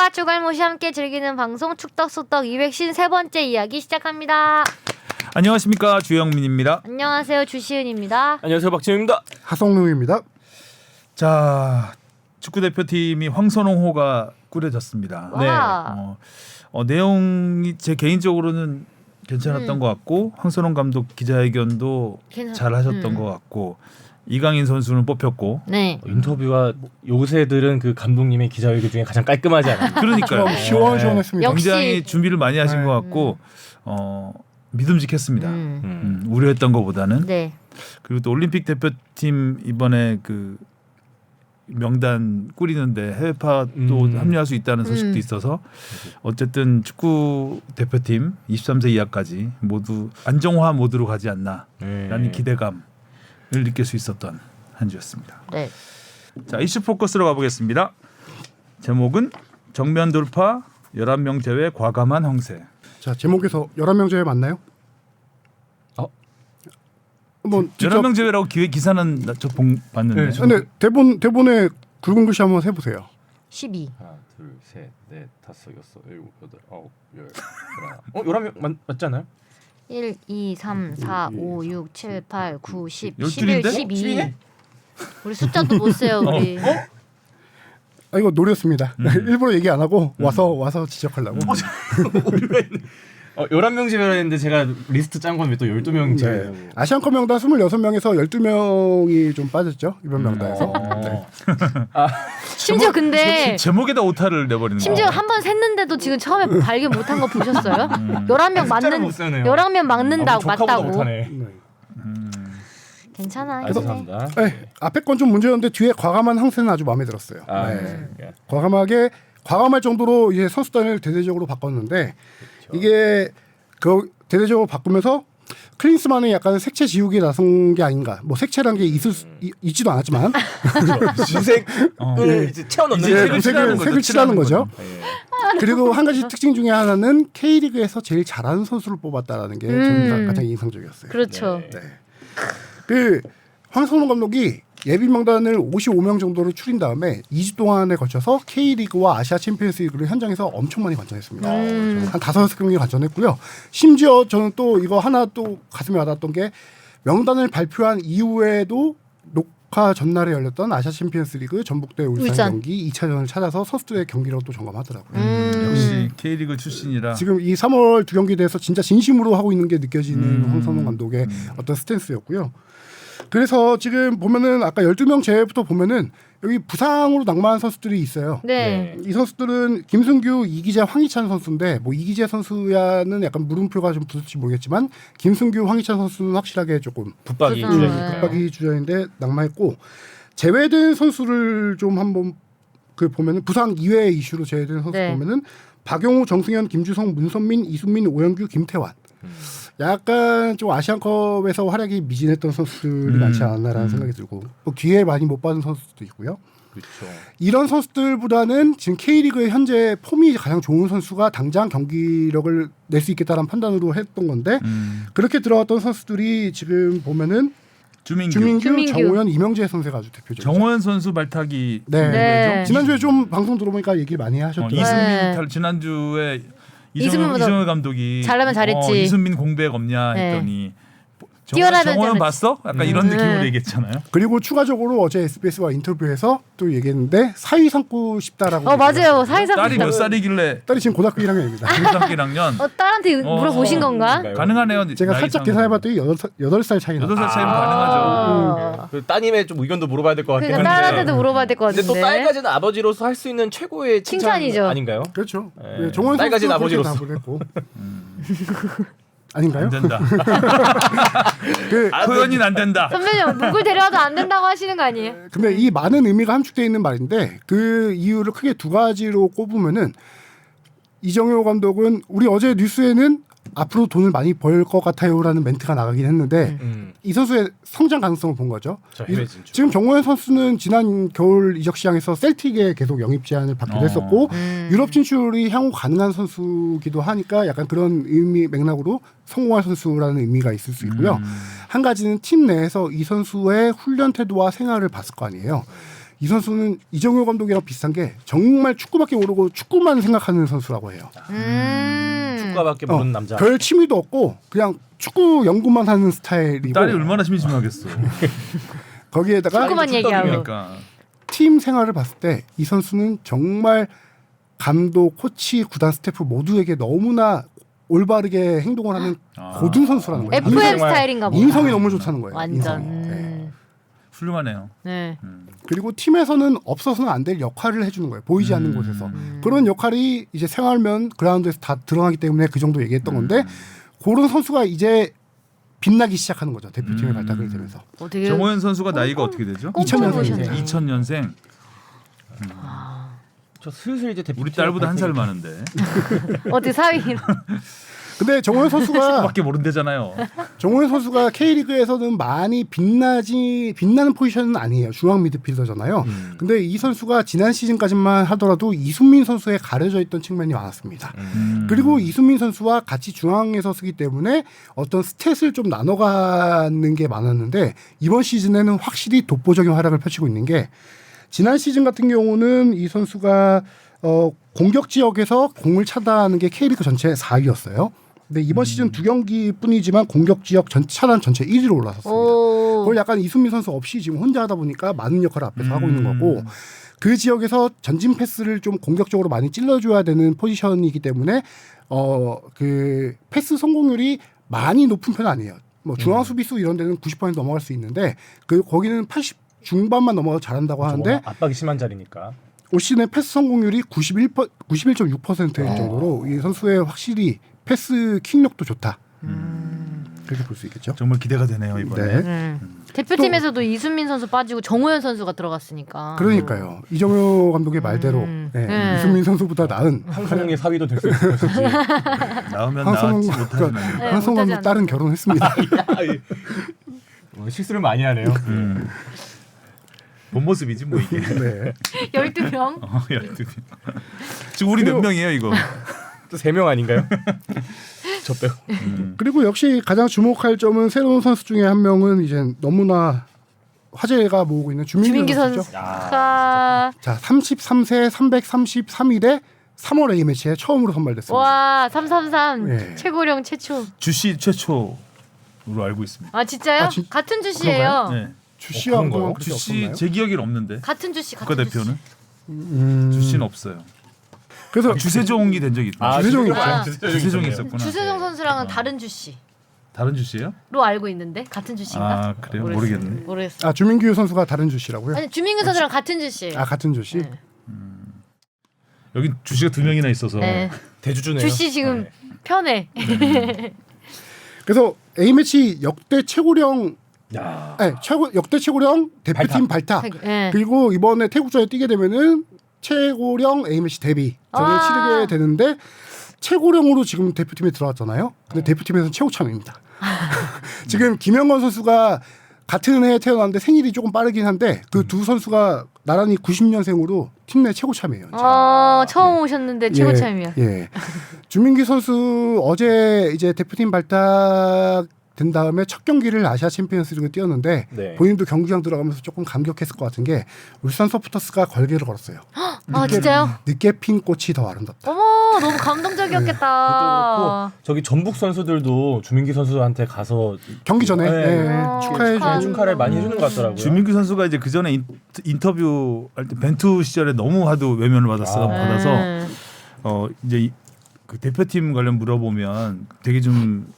축덕과 축알못이 함께 즐기는 방송 축덕소떡 253번째 이야기 시작합니다. 안녕하십니까, 주영민입니다. 안녕하세요, 주시은입니다. 안녕하세요, 박진우입니다. 하성룡입니다. 자, 축구 대표팀이 황선홍호가 꾸려졌습니다. 와. 내용이 제 개인적으로는 괜찮았던 것 같고 황선홍 감독 기자회견도 잘 하셨던 것 같고 이강인 선수는 뽑혔고. 네. 인터뷰와 요새들은 그 감독님의 기자회견 중에 가장 깔끔하지 않아요? 그러니까요. 시원시원했습니다. 역시. 굉장히 준비를 많이 하신 것 같고 믿음직했습니다. 우려했던 것보다는. 네. 그리고 또 올림픽 대표팀 이번에 그 명단 꾸리는데 해외파도 합류할 수 있다는 소식도 있어서 어쨌든 축구 대표팀 23세 이하까지 모두 안정화 모드로 가지 않나라는 기대감을 느낄 수 있었던 한 주였습니다. 네. 자, 이슈 포커스로 가보겠습니다. 제목은 정면 돌파 11명 제외 과감한 황새. 자, 제목에서 11명 제외 맞나요? 한번 11명 제외라고 기사는 저 봤는데. 네, 근데 대본에 굵은 글씨 한번 해보세요. 12. 하나, 둘, 셋, 넷, 다섯, 여섯, 일곱, 여덟, 아홉, 열, 열한. 11명 맞잖아요? 1, 2, 3, 4, 5, 6, 7, 8, 9, 10, 12 11, 12. 우리 숫자도 못 세요, 우리. 아, 이거 노렸습니다. 일부러 얘기 안 하고 와서 지적하려고. 11명 제외라 했는데 제가 리스트 짠 건 왜 또 12명 제외? 네. 아시안컵 명단 26명에서 12명이 좀 빠졌죠. 이번 명단에서. 네. 심지어 근데 제목에다 오타를 내버리는 심지어 거. 한 번 샜는데도 지금 처음에 발견 못한 거 보셨어요? 11명 숫자를 맞는 못 세네요. 11명 맞는다고 조카보다 맞다고. 못하네. 네. 괜찮아. 아, 이제. 죄송합니다. 네. 앞에 건 좀 문제였는데 뒤에 과감한 항세는 아주 마음에 들었어요. 네. 과감할 정도로 이제 선수단을 대대적으로 바꿨는데 이게 그 대대적으로 바꾸면서 클린스만이 약간 색채 지우기에 나선 게 아닌가. 뭐 색채란 게 있지도 않았지만 무색을 이제 채워넣는 색을 칠하는 거죠. 그리고 한 가지 특징 중에 하나는 K리그에서 제일 잘하는 선수를 뽑았다라는 게 저는 가장 인상적이었어요. 그렇죠. 네. 그 황선홍 감독이 예비 명단을 55명 정도로 추린 다음에 2주 동안에 걸쳐서 K리그와 아시아 챔피언스리그를 현장에서 엄청 많이 관전했습니다. 한 5-6경기 관전했고요. 심지어 저는 또 이거 하나 또 가슴에 와닿았던 게 명단을 발표한 이후에도 녹화 전날에 열렸던 아시아 챔피언스리그 전북대 울산 경기 2차전을 찾아서 선수들의 경기력을 또 점검하더라고요. 역시 K리그 출신이라. 지금 이 3월 두 경기에 대해서 진짜 진심으로 하고 있는 게 느껴지는 황선홍 감독의 어떤 스탠스였고요. 그래서 지금 보면은 아까 12명 제외부터 보면은 여기 부상으로 낙마한 선수들이 있어요. 네. 이 선수들은 김승규, 이기재, 황희찬 선수인데 뭐 이기재 선수야는 약간 물음표가 좀 붙을지 모르겠지만 김승규, 황희찬 선수는 확실하게 조금 붙박이 붙박이 주전인데 낙마했고 제외된 선수를 좀 한번 그 보면은 부상 이외의 이슈로 제외된 선수 보면은 박용우, 정승현, 김주성, 문선민, 이순민, 오영규, 김태환. 약간 좀 아시안컵에서 활약이 미진했던 선수들이 많지 않았나라는 생각이 들고 뭐 기회 많이 못 받은 선수도 있고요. 그렇죠. 이런 선수들보다는 지금 K리그의 현재 폼이 가장 좋은 선수가 당장 경기력을 낼 수 있겠다는 판단으로 했던 건데 그렇게 들어왔던 선수들이 지금 보면은 주민규. 정호연, 이명재 선수가 아주 대표적이죠. 정호연 선수 발탁이 네. 지난주에 좀 방송 들어보니까 얘기를 많이 하셨더라고요. 이순민 지난주에 이정효 감독이 잘하면 잘했지. 이순민 공백 없냐 했더니 뛰어나면 정호연 봤어? 약간 이런 느낌으로 얘기했잖아요. 그리고 추가적으로 어제 SBS와 인터뷰에서 또 얘기했는데 사위 삼고 싶다라고. 맞아요. 사회상 딸이 몇 살이길래? 딸이 지금 고등학교 1학년입니다. 고등학교 1학년. 딸한테 물어보신 건가? 가능하네요. 제가 살짝 계산해봤더니 8살 차이 나. 8살 차이면 가능하죠. 그 따님의 좀 의견도 물어봐야 될 것 같긴 그러니까 한데. 딸한테도 물어봐야 될 것 같은데. 근데 또 딸까지는 아버지로서 할 수 있는 최고의 칭찬이죠. 아닌가요? 그렇죠. 네. 정원 딸까지는 선수도 그렇게 아버지로서. 답을 했고. 아닌가요? 안 된다. 표현이 안 된다. 선배님 누굴 데려와도 안 된다고 하시는 거 아니에요? 근데 이 많은 의미가 함축되어 있는 말인데 그 이유를 크게 두 가지로 꼽으면은 이정효 감독은 우리 어제 뉴스에는 앞으로 돈을 많이 벌 것 같아요라는 멘트가 나가긴 했는데 이 선수의 성장 가능성을 본 거죠. 지금 정호연 선수는 지난 겨울 이적 시장에서 셀틱에 계속 영입 제한을 받기도 했었고 유럽 진출이 향후 가능한 선수기도 하니까 약간 그런 의미 맥락으로 성공할 선수라는 의미가 있을 수 있고요. 한 가지는 팀 내에서 이 선수의 훈련 태도와 생활을 봤을 거 아니에요. 이 선수는 이정효 감독이랑 비슷한 게 정말 축구밖에 모르고 축구만 생각하는 선수라고 해요. 축구밖에 모르는 남자. 별 취미도 없고 그냥 축구 연구만 하는 스타일이고 딸이 얼마나 심심하겠어. 거기에다가 축구만 얘기하고. 그러니까 팀 생활을 봤을 때 이 선수는 정말 감독, 코치, 구단 스태프 모두에게 너무나 올바르게 행동을 하는 고든 선수라는 거예요. FM 스타일인가 보다. 인성이 너무 좋다는 거예요. 완전. 인성이. 네. 훌륭하네요. 네. 그리고 팀에서는 없어서는 안 될 역할을 해주는 거예요. 보이지 않는 곳에서. 그런 역할이 이제 생활면 그라운드에서 다 드러나기 때문에 그 정도 얘기했던 건데 그런 선수가 이제 빛나기 시작하는 거죠. 대표팀에 발탁이 되면서. 되게 정호연 선수가 나이가 어떻게 되죠? 2000년생이에요. 2000년생. 저 슬슬 이제 우리 딸보다 한 살 많은데. 어디 사위로. 근데 정호연 선수가 밖에 모른대잖아요. 정호연 선수가 K리그에서는 많이 빛나는 포지션은 아니에요. 중앙 미드필더잖아요. 근데 이 선수가 지난 시즌까지만 하더라도 이순민 선수에 가려져 있던 측면이 많았습니다. 그리고 이순민 선수와 같이 중앙에서 쓰기 때문에 어떤 스탯을 좀 나눠가는 게 많았는데 이번 시즌에는 확실히 독보적인 활약을 펼치고 있는 게 지난 시즌 같은 경우는 이 선수가 공격 지역에서 공을 차단하는 게 K리그 전체 4위였어요. 근데 이번 시즌 2경기뿐이지만 공격 지역 차단 전체 1위로 올라섰습니다. 그걸 약간 이순민 선수 없이 지금 혼자 하다 보니까 많은 역할을 앞에서 하고 있는 거고 그 지역에서 전진 패스를 좀 공격적으로 많이 찔러줘야 되는 포지션이기 때문에 그 패스 성공률이 많이 높은 편은 아니에요. 뭐 중앙 수비수 이런 데는 90% 넘어갈 수 있는데 거기는 80 중반만 넘어가도 잘한다고 하는데 압박이 심한 자리니까. 올 시즌에 패스 성공률이 91.6%일 정도로 이 선수의 확실히 패스 킥력도 좋다. 그렇게 볼 수 있겠죠. 정말 기대가 되네요 이번에. 네. 대표팀에서도 이순민 선수 빠지고 정호연 선수가 들어갔으니까. 그러니까요. 이정효 감독의 말대로 이순민 선수보다 나은 한성웅의 사위도 될 수 있을 것이지. 나오면 한성웅 나왔지 못하지만. 네, 한성웅 못하지 감독 딸은 결혼했습니다. 실수를 많이 하네요. 본 모습이지 뭐 이게. 네. 12명? 12명. 지금 우리 몇 명이에요 이거? 또 3명 아닌가요? 저 빼고. 그리고 역시 가장 주목할 점은 새로운 선수 중에 한 명은 이제 너무나 화제가 모으고 있는 주민기 선수죠. 선수가 자, 33세 333일에 3월 A매치에 처음으로 선발됐습니다. 와 333 네. 최고령 최초. 주시 최초로 알고 있습니다. 아 진짜요? 같은 주씨예요. 네. 주씨와 그런 거요? 그렇게 주시 없었나요? 제 기억에는 없는데. 같은 주씨 같은 국가대표는 주씨. 주시는 없어요. 그래서 주세종이 된 적이 있다. 주세종이 주세종이 있었구나. 주세종 선수랑은 다른 주씨로 다른 주시예요? 알고 있는데 같은 주씨인가? 아 그래요? 모르겠네. 모르겠어. 주민규 선수가 다른 주씨라고요? 아니 주민규 선수랑 같은 주씨예요. 같은 주씨. 네. 여기 주시가 2명이나 있어서. 네. 대주주네요. 주씨 지금 편해. 그래서 A매치 역대 최고령 야. 역대 최고령 대표팀 발탁. 네. 그리고 이번에 태국전에 뛰게 되면은 최고령 A매치 데뷔전을 치르게 되는데 최고령으로 지금 대표팀에 들어왔잖아요. 근데 대표팀에서는 최고참입니다. 지금 김영건 선수가 같은 해에 태어났는데 생일이 조금 빠르긴 한데 그 두 선수가 나란히 90년생으로 팀 내 최고참이에요. 처음 오셨는데 최고참이야. 예. 주민기 선수 어제 이제 대표팀 발탁 된 다음에 첫 경기를 아시아 챔피언스리그 뛰었는데 네. 본인도 경기장 들어가면서 조금 감격했을 것 같은 게 울산 서포터스가 걸개를 걸었어요. 아 진짜요? 늦게 핀 꽃이 더 아름답다. 어머 너무 감동적이었겠다. 저기 전북 선수들도 주민기 선수한테 가서 경기 전에 네. 축하해 축하를 많이 해주는 것 같더라고요. 주민규 선수가 이제 그 전에 인터뷰 할 때 벤투 시절에 너무 하도 외면을 받아서 이제 그 대표팀 관련 물어보면 되게 좀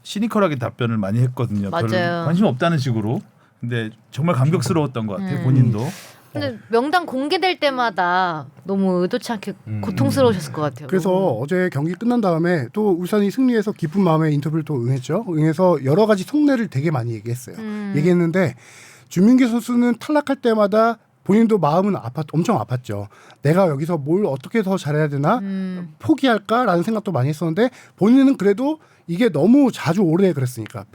시니컬하게 답변을 많이 했거든요. 맞아요. 별로 관심 없다는 식으로. 근데 정말 감격스러웠던 것 같아요. 본인도. 근데 명단 공개될 때마다 너무 의도치 않게 고통스러우셨을 것 같아요. 그래서 어제 경기 끝난 다음에 또 울산이 승리해서 기쁜 마음에 인터뷰를 또 응했죠. 응해서 여러 가지 속내를 되게 많이 얘기했어요. 얘기했는데 주민기 선수는 탈락할 때마다 본인도 마음은 엄청 아팠죠. 내가 여기서 뭘 어떻게 더 잘해야 되나 포기할까라는 생각도 많이 했었는데 본인은 그래도 이게 너무 자주 오래 그랬으니까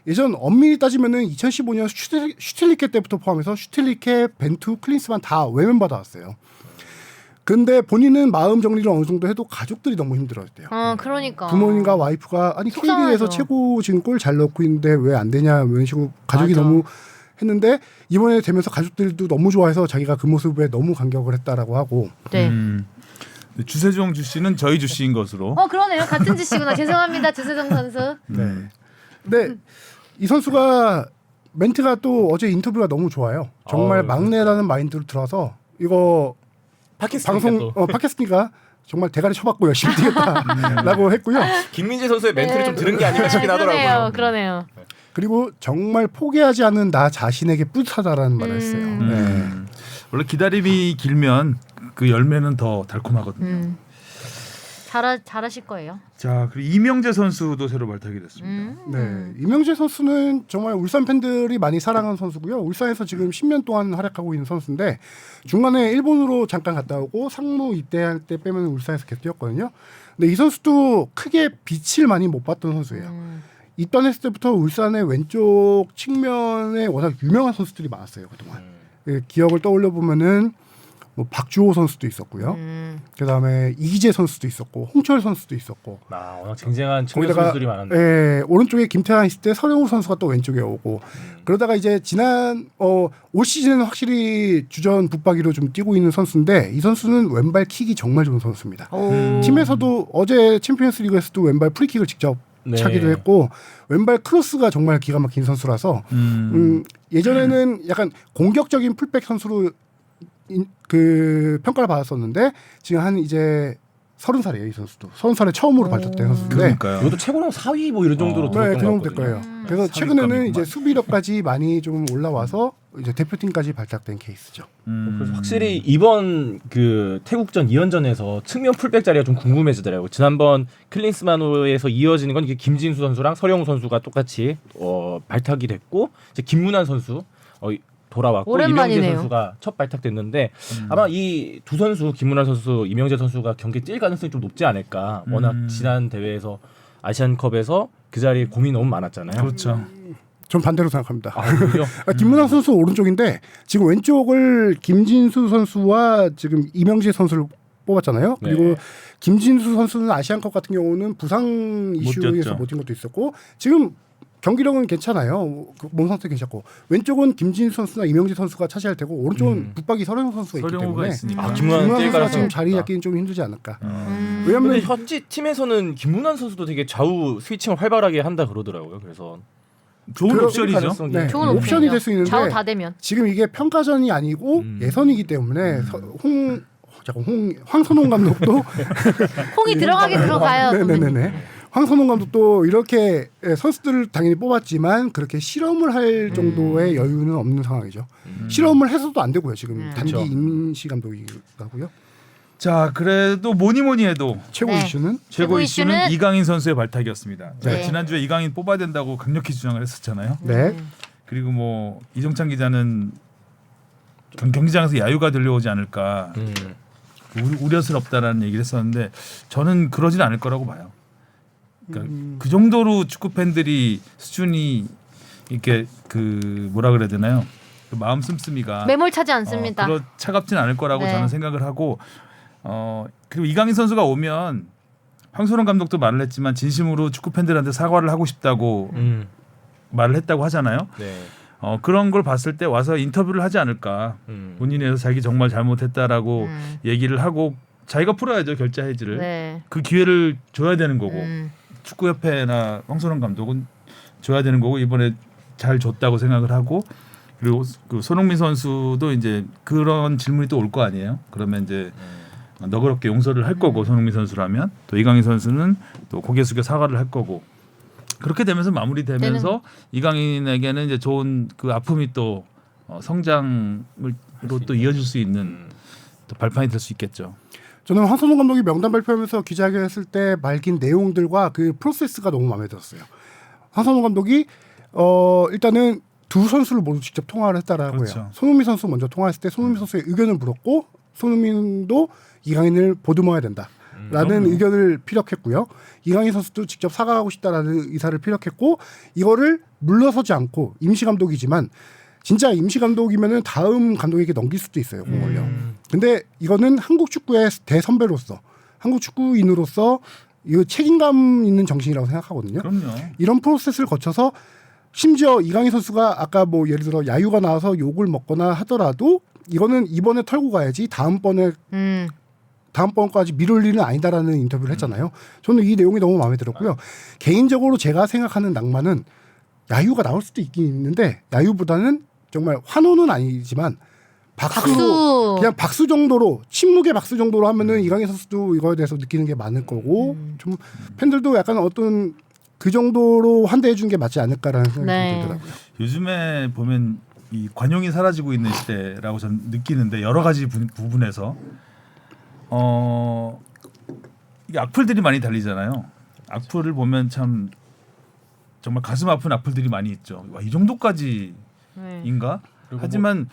예전 엄밀히 따지면은 2015년 슈틸리케 때부터 포함해서 슈틸리케, 벤투, 클린스만 다 외면받아왔어요. 근데 본인은 마음 정리를 어느 정도 해도 가족들이 너무 힘들었대요. 그러니까 부모님과 와이프가 아니 속상하죠. K리그에서 최고 지금 골 잘 넣고 있는데 왜 안 되냐 이런 식으로 가족이 맞아. 너무 했는데 이번에 되면서 가족들도 너무 좋아해서 자기가 그 모습에 너무 감격을 했다라고 하고 네. 주세종 주씨는 저희 주씨인 것으로. 그러네요. 같은 주씨구나. 죄송합니다, 주세종 선수. 네. 근데 이 선수가 멘트가 또 어제 인터뷰가 너무 좋아요. 정말 막내라는 마인드로 들어서 이거 방송 팟캐스트니까 정말 대가리 쳐박고 열심히 뛰겠다라고 했고요. 김민재 선수의 멘트를 좀 들은 게 아닌가 싶긴 하더라고요. 그러네요. 그리고 정말 포기하지 않는 나 자신에게 뿌듯하다라는 말을 했어요. 네. 원래 기다림이 길면 그 열매는 더 달콤하거든요. 잘하실 거예요. 자, 그리고 이명재 선수도 새로 발탁이 됐습니다. 네, 이명재 선수는 정말 울산 팬들이 많이 사랑하는 선수고요. 울산에서 지금 10년 동안 활약하고 있는 선수인데 중간에 일본으로 잠깐 갔다 오고 상무 입대할 때 빼면 울산에서 계속 뛰었거든요. 근데 이 선수도 크게 빛을 많이 못 봤던 선수예요. 입단했을 때부터 울산의 왼쪽 측면에 워낙 유명한 선수들이 많았어요 그동안. 기억을 떠올려 보면은 뭐 박주호 선수도 있었고요. 그다음에 이기재 선수도 있었고 홍철 선수도 있었고. 워낙 쟁쟁한 청년 선수들이 많았네. 예, 오른쪽에 김태환 있을 때 서령우 선수가 또 왼쪽에 오고 그러다가 이제 지난 올 시즌은 확실히 주전 붙박이로 좀 뛰고 있는 선수인데 이 선수는 왼발 킥이 정말 좋은 선수입니다. 팀에서도 어제 챔피언스리그에서도 왼발 프리킥을 직접 차기도 했고 왼발 크로스가 정말 기가 막힌 선수라서 예전에는 약간 공격적인 풀백 선수로 그 평가를 받았었는데 지금 한 이제 30살이에요 이 선수도 30살에 처음으로 발탁된 선수인데 그러니까요. 이것도 최고령 4위 뭐 이런 정도로 네, 그 정도 들었던 될 것 같거든요. 거예요. 그래서 최근에는 이제 수비력까지 많이 좀 올라와서 이제 대표팀까지 발탁된 케이스죠. 그래서 확실히 이번 그 태국전 2연전에서 측면 풀백 자리가 좀 궁금해지더라고요. 지난번 클린스만호에서 이어지는 건 이게 김진수 선수랑 서령우 선수가 똑같이 발탁이 됐고 이제 김문환 선수 돌아왔고 오랜만이네요. 이명재 선수가 첫 발탁됐는데 아마 이 두 선수 김문환 선수, 이명재 선수가 경기에 뛸 가능성이 좀 높지 않을까. 워낙 지난 대회에서 아시안컵에서 그 자리에 고민이 너무 많았잖아요. 그렇죠. 전 반대로 생각합니다. 그렇죠? 김문환 선수 오른쪽인데 지금 왼쪽을 김진수 선수와 지금 이명재 선수를 뽑았잖아요. 그리고 네. 김진수 선수는 아시안컵 같은 경우는 부상 이슈에서 뛰었죠. 못 뛴 것도 있었고 지금 경기력은 괜찮아요. 몸 상태 괜찮고 왼쪽은 김진수 선수나 이명재 선수가 차지할 테고 오른쪽은 붙박이 서령우 선수가 있기 서령우가 때문에 있으니까. 김문환 김문환 뛸 선수가 가능성이 지금 자리 높다. 잡기는 좀 힘들지 않을까. 근데 왜냐하면 현지 팀에서는 김문환 선수도 되게 좌우 스위칭을 활발하게 한다 그러더라고요. 그래서 좋은 옵션이죠. 가능성이 네. 좋은 옵션이 옵션이요. 될 수 있는데 좌우 다 되면. 지금 이게 평가전이 아니고 예선이기 때문에 황선홍 감독도 홍이 들어가긴 들어가요. 네네네. 황선홍 감독도 이렇게 선수들을 당연히 뽑았지만 그렇게 실험을 할 정도의 여유는 없는 상황이죠. 실험을 해서도 안 되고요. 지금 단기 그렇죠. 임시 감독이라고요. 자, 그래도 뭐니 해도 최고 네. 이슈는 최고 이슈는 이강인 선수의 발탁이었습니다. 네. 자, 지난주에 이강인 뽑아야 된다고 강력히 주장을 했었잖아요. 네. 그리고 뭐 이정찬 기자는 경기장에서 야유가 들려오지 않을까 우려스럽다라는 얘기를 했었는데 저는 그러진 않을 거라고 봐요. 그러니까 그 정도로 축구 팬들이 수준이 이렇게 그 뭐라 그래야 되나요? 그 마음 씀씀이가 매몰차지 않습니다. 차갑진 않을 거라고 네. 저는 생각을 하고 그리고 이강인 선수가 오면 황선홍 감독도 말을 했지만 진심으로 축구 팬들한테 사과를 하고 싶다고 말을 했다고 하잖아요. 네. 그런 걸 봤을 때 와서 인터뷰를 하지 않을까. 본인에서 자기 정말 잘못했다라고 얘기를 하고 자기가 풀어야죠 결자 해지를. 네. 그 기회를 줘야 되는 거고 축구협회나 황선홍 감독은 줘야 되는 거고 이번에 잘 줬다고 생각을 하고 그리고 그 손흥민 선수도 이제 그런 질문이 또 올 거 아니에요. 그러면 이제 너그럽게 용서를 할 거고 손흥민 선수라면 또 이강인 선수는 또 고개 숙여 사과를 할 거고 그렇게 되면서 마무리되면서 이강인에게는 이제 좋은 그 아픔이 또 성장으로 또 이어질 수 있는 또 발판이 될 수 있겠죠. 저는 황선홍 감독이 명단 발표하면서 기자회견했을 때 밝힌 내용들과 그 프로세스가 너무 마음에 들었어요. 황선홍 감독이 일단은 두 선수를 모두 직접 통화를 했다라고 그렇죠. 해요. 손흥민 선수 먼저 통화했을 때 손흥민 선수의 의견을 물었고 손흥민도 이강인을 보듬어야 된다라는 의견을 피력했고요. 이강인 선수도 직접 사과하고 싶다라는 의사를 피력했고 이거를 물러서지 않고 임시 감독이지만 진짜 임시 감독이면은 다음 감독에게 넘길 수도 있어요. 공을요. 근데 이거는 한국 축구의 대선배로서 한국 축구인으로서 이거 책임감 있는 정신이라고 생각하거든요. 그럼요. 이런 프로세스를 거쳐서 심지어 이강인 선수가 아까 뭐 예를 들어 야유가 나와서 욕을 먹거나 하더라도 이거는 이번에 털고 가야지 다음번까지 미룰 일은 아니다라는 인터뷰를 했잖아요. 저는 이 내용이 너무 마음에 들었고요. 개인적으로 제가 생각하는 낭만은 야유가 나올 수도 있긴 있는데 야유보다는 정말 환호는 아니지만 박수로 그냥 박수 정도로 침묵의 박수 정도로 하면은 이강인 선수도 이거에 대해서 느끼는 게 많을 거고 좀 팬들도 약간 어떤 그 정도로 환대해 주는 게 맞지 않을까라는 생각이 네. 들더라고요. 요즘에 보면 이 관용이 사라지고 있는 시대라고 저는 느끼는데 여러 가지 부분에서 이게 악플들이 많이 달리잖아요. 악플을 보면 참 정말 가슴 아픈 악플들이 많이 있죠. 와, 이 정도까지인가? 네. 하지만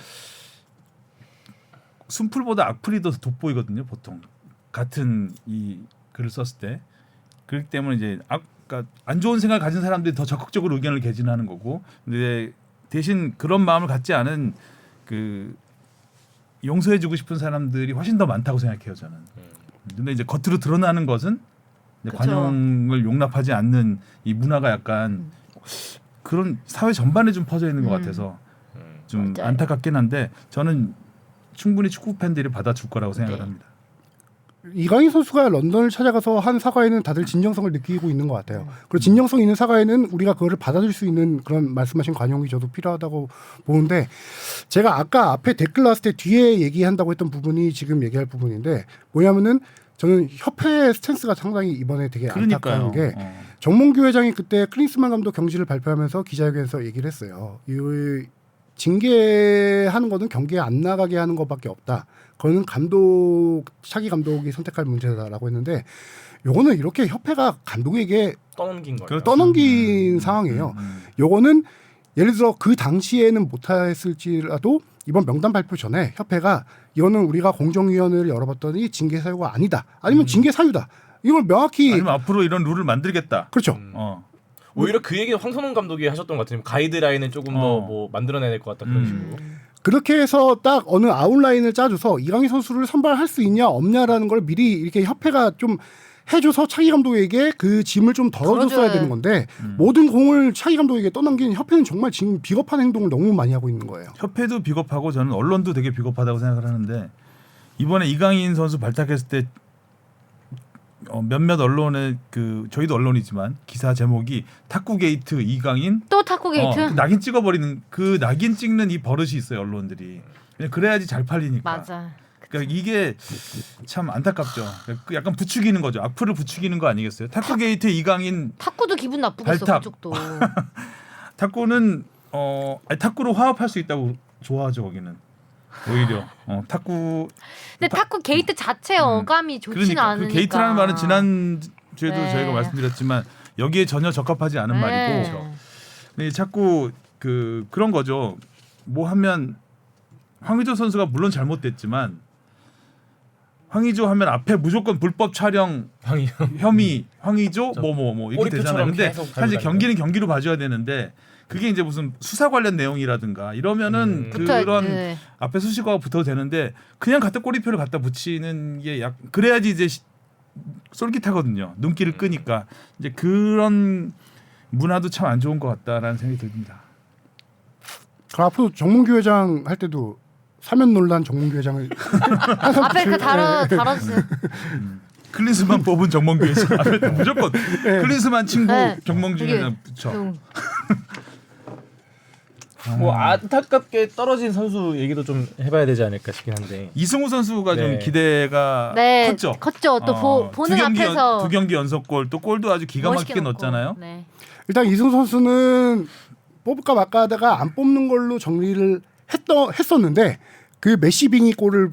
순플보다 악플이 더 돋보이거든요. 보통 같은 이 글을 썼을 때. 그렇기 때문에 이제 그러니까 안 좋은 생각을 가진 사람들이 더 적극적으로 의견을 개진하는 거고, 근데 대신 그런 마음을 갖지 않은 그 용서해주고 싶은 사람들이 훨씬 더 많다고 생각해요. 저는. 근데 이제 겉으로 드러나는 것은 이제 그쵸. 관용을 용납하지 않는 이 문화가 약간 그런 사회 전반에 좀 퍼져 있는 것 같아서 좀 맞아요. 안타깝긴 한데 저는 충분히 축구 팬들이 받아줄 거라고 생각을 네. 합니다. 이강인 선수가 런던을 찾아가서 한 사과에는 다들 진정성을 느끼고 있는 것 같아요. 그리고 진정성 있는 사과에는 우리가 그거를 받아들일 수 있는 그런 말씀하신 관용이 저도 필요하다고 보는데 제가 아까 앞에 댓글 나왔을 때 뒤에 얘기한다고 했던 부분이 지금 얘기할 부분인데 뭐냐면은 저는 협회 스탠스가 상당히 이번에 되게 그러니까요. 안타까운 게 정몽규 회장이 그때 클린스만 감독 경질을 발표하면서 기자회견에서 얘기를 했어요. 이 징계하는 거는 경기에 안 나가게 하는 것밖에 없다. 그거는 차기 감독이 선택할 문제다라고 했는데 요거는 이렇게 협회가 감독에게 떠넘긴 거예요. 떠넘긴 상황이에요. 요거는 예를 들어 그 당시에는 못했을지라도 이번 명단 발표 전에 협회가 이거는 우리가 공정위원회를 열어봤더니 징계 사유가 아니다. 아니면 징계 사유다. 이걸 명확히 아니면 앞으로 이런 룰을 만들겠다. 그렇죠. 오히려 그 얘기 황선홍 감독이 하셨던 것 같아요. 가이드라인을 조금 더 뭐 만들어내야 될 것 같다 그런 식으로. 그렇게 해서 딱 어느 아웃라인을 짜줘서 이강인 선수를 선발할 수 있냐 없냐라는 걸 미리 이렇게 협회가 좀 해줘서 차기 감독에게 그 짐을 좀 덜어줬어야 덜어줘야 되는 건데 모든 공을 차기 감독에게 떠넘기는 협회는 정말 지금 비겁한 행동을 너무 많이 하고 있는 거예요. 협회도 비겁하고 저는 언론도 되게 비겁하다고 생각을 하는데 이번에 이강인 선수 발탁했을 때 몇몇 언론의 그 저희도 언론이지만 기사 제목이 탁구 게이트 이강인 또 탁구 게이트? 그 낙인 찍어버리는 그 낙인 찍는 이 버릇이 있어요 언론들이. 그래야지 잘 팔리니까. 맞아. 그러니까 이게 참 안타깝죠. 그 약간 부추기는 거죠. 악플을 부추기는 거 아니겠어요? 탁구 게이트 이강인 탁구도 기분 나쁘겠어 발탁. 그쪽도. 탁구는 탁구로 화합할 수 있다고 좋아하죠 거기는. 오히려 탁구. 근데 탁구 게이트 자체 어감이 좋지는 그러니까 않으니까. 그 게이트라는 말은 지난 주에도 네. 저희가 말씀드렸지만 여기에 전혀 적합하지 않은 네. 말이고. 근데 자꾸 그런 거죠. 뭐 하면 황의조 선수가 물론 잘못됐지만 황의조 하면 앞에 무조건 불법 촬영 혐의 황의조 뭐 이렇게 되잖아요. 근데 사실 경기는 경기로 봐줘야 되는데 그게 이제 무슨 수사 관련 내용이라든가 이러면은 그런 네. 앞에 수식어가 붙어도 되는데 그냥 갖다 꼬리표를 갖다 붙이는 게 그래야지 이제 쏠깃하거든요. 눈길을 끄니까 이제 그런 문화도 참 안 좋은 것 같다라는 생각이 듭니다. 그럼 앞으로 정몽규 회장 할 때도 사면 논란 정몽규 회장을 앞에 그 달아주세요. 클린스만 뽑은 정몽규 회장 앞에 무조건 클린스만 친구 네. 정몽규 되게 회장 붙여. 뭐 안타깝게 떨어진 선수 얘기도 좀 해봐야 되지 않을까 싶긴 한데. 이승우 선수가 좀 네. 기대가 네, 컸죠. 컸죠. 또 보는 앞에서 두 경기 연속골 또 골도 아주 기가 막히게 멋있게 넣었잖아요. 네. 일단 이승우 선수는 뽑을까 말까 하다가 안 뽑는 걸로 정리를 했었는데 그 메시빙이 골을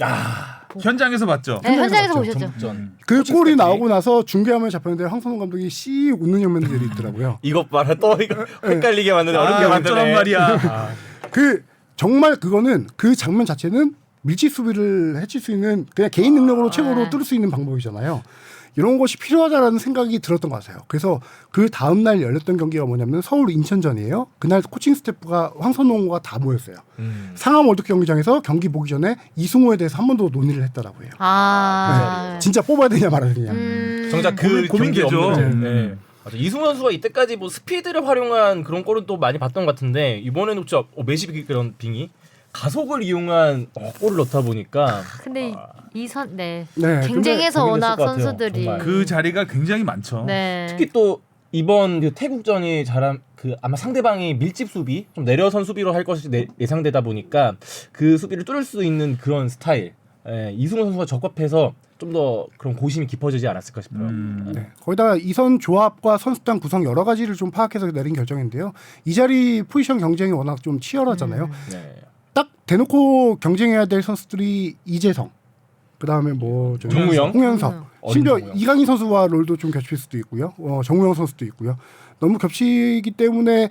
현장에서 봤죠. 네, 현장에서 봤죠. 보셨죠. 전북전. 그 코칭 골이 스태프이 나오고 나서 중계화면 잡혔는데 황선홍 감독이 씩 웃는 장면들이 있더라고요. 이것 봐라 또 이거 헷갈리게 만드네 어렵게 만드네. 어쩌란 말이야. 그 정말 그거는 그 장면 자체는 밀집 수비를 해칠 수 있는 그냥 개인 능력으로 최고로 뚫을 수 있는 방법이잖아요. 이런 것이 필요하다라는 생각이 들었던 것 같아요. 그래서 그 다음 날 열렸던 경기가 뭐냐면 서울 인천전이에요. 그날 코칭 스태프가 황선홍과 다 모였어요. 상암 월드 경기장에서 경기 보기 전에 이승우에 대해서 한 번 더 논의를 했더라고요. 아, 진짜 뽑아야 되냐 말아야 되냐. 정작 그 경기 고민되죠. 없는 네. 맞아. 이승우 선수가 이때까지 뭐 스피드를 활용한 그런 골은 또 많이 봤던 것 같은데 이번에는 진짜 메시 그런 빙이 가속을 이용한 골을 넣다 보니까 근데 네. 네, 쟁쟁해서 근데 워낙 고민했을 것 같아요, 선수들이 정말. 그 자리가 굉장히 많죠. 네. 특히 또 이번 그 태국전이 잘한 그 아마 상대방이 밀집 수비 좀 내려선 수비로 할 것이 예상되다 보니까 그 수비를 뚫을 수 있는 그런 스타일 이승우 선수가 적합해서 좀 더 그런 고심이 깊어지지 않았을까 싶어요. 네. 거기다가 이선 조합과 선수단 구성 여러 가지를 좀 파악해서 내린 결정인데요. 이 자리 포지션 경쟁이 워낙 좀 치열하잖아요. 네. 딱 대놓고 경쟁해야 될 선수들이 이재성, 그다음에 뭐 저기 정우영? 홍현석, 어린 심지어 정우영. 이강인 선수와 롤도 좀 겹칠 수도 있고요. 정우영 선수도 있고요. 너무 겹치기 때문에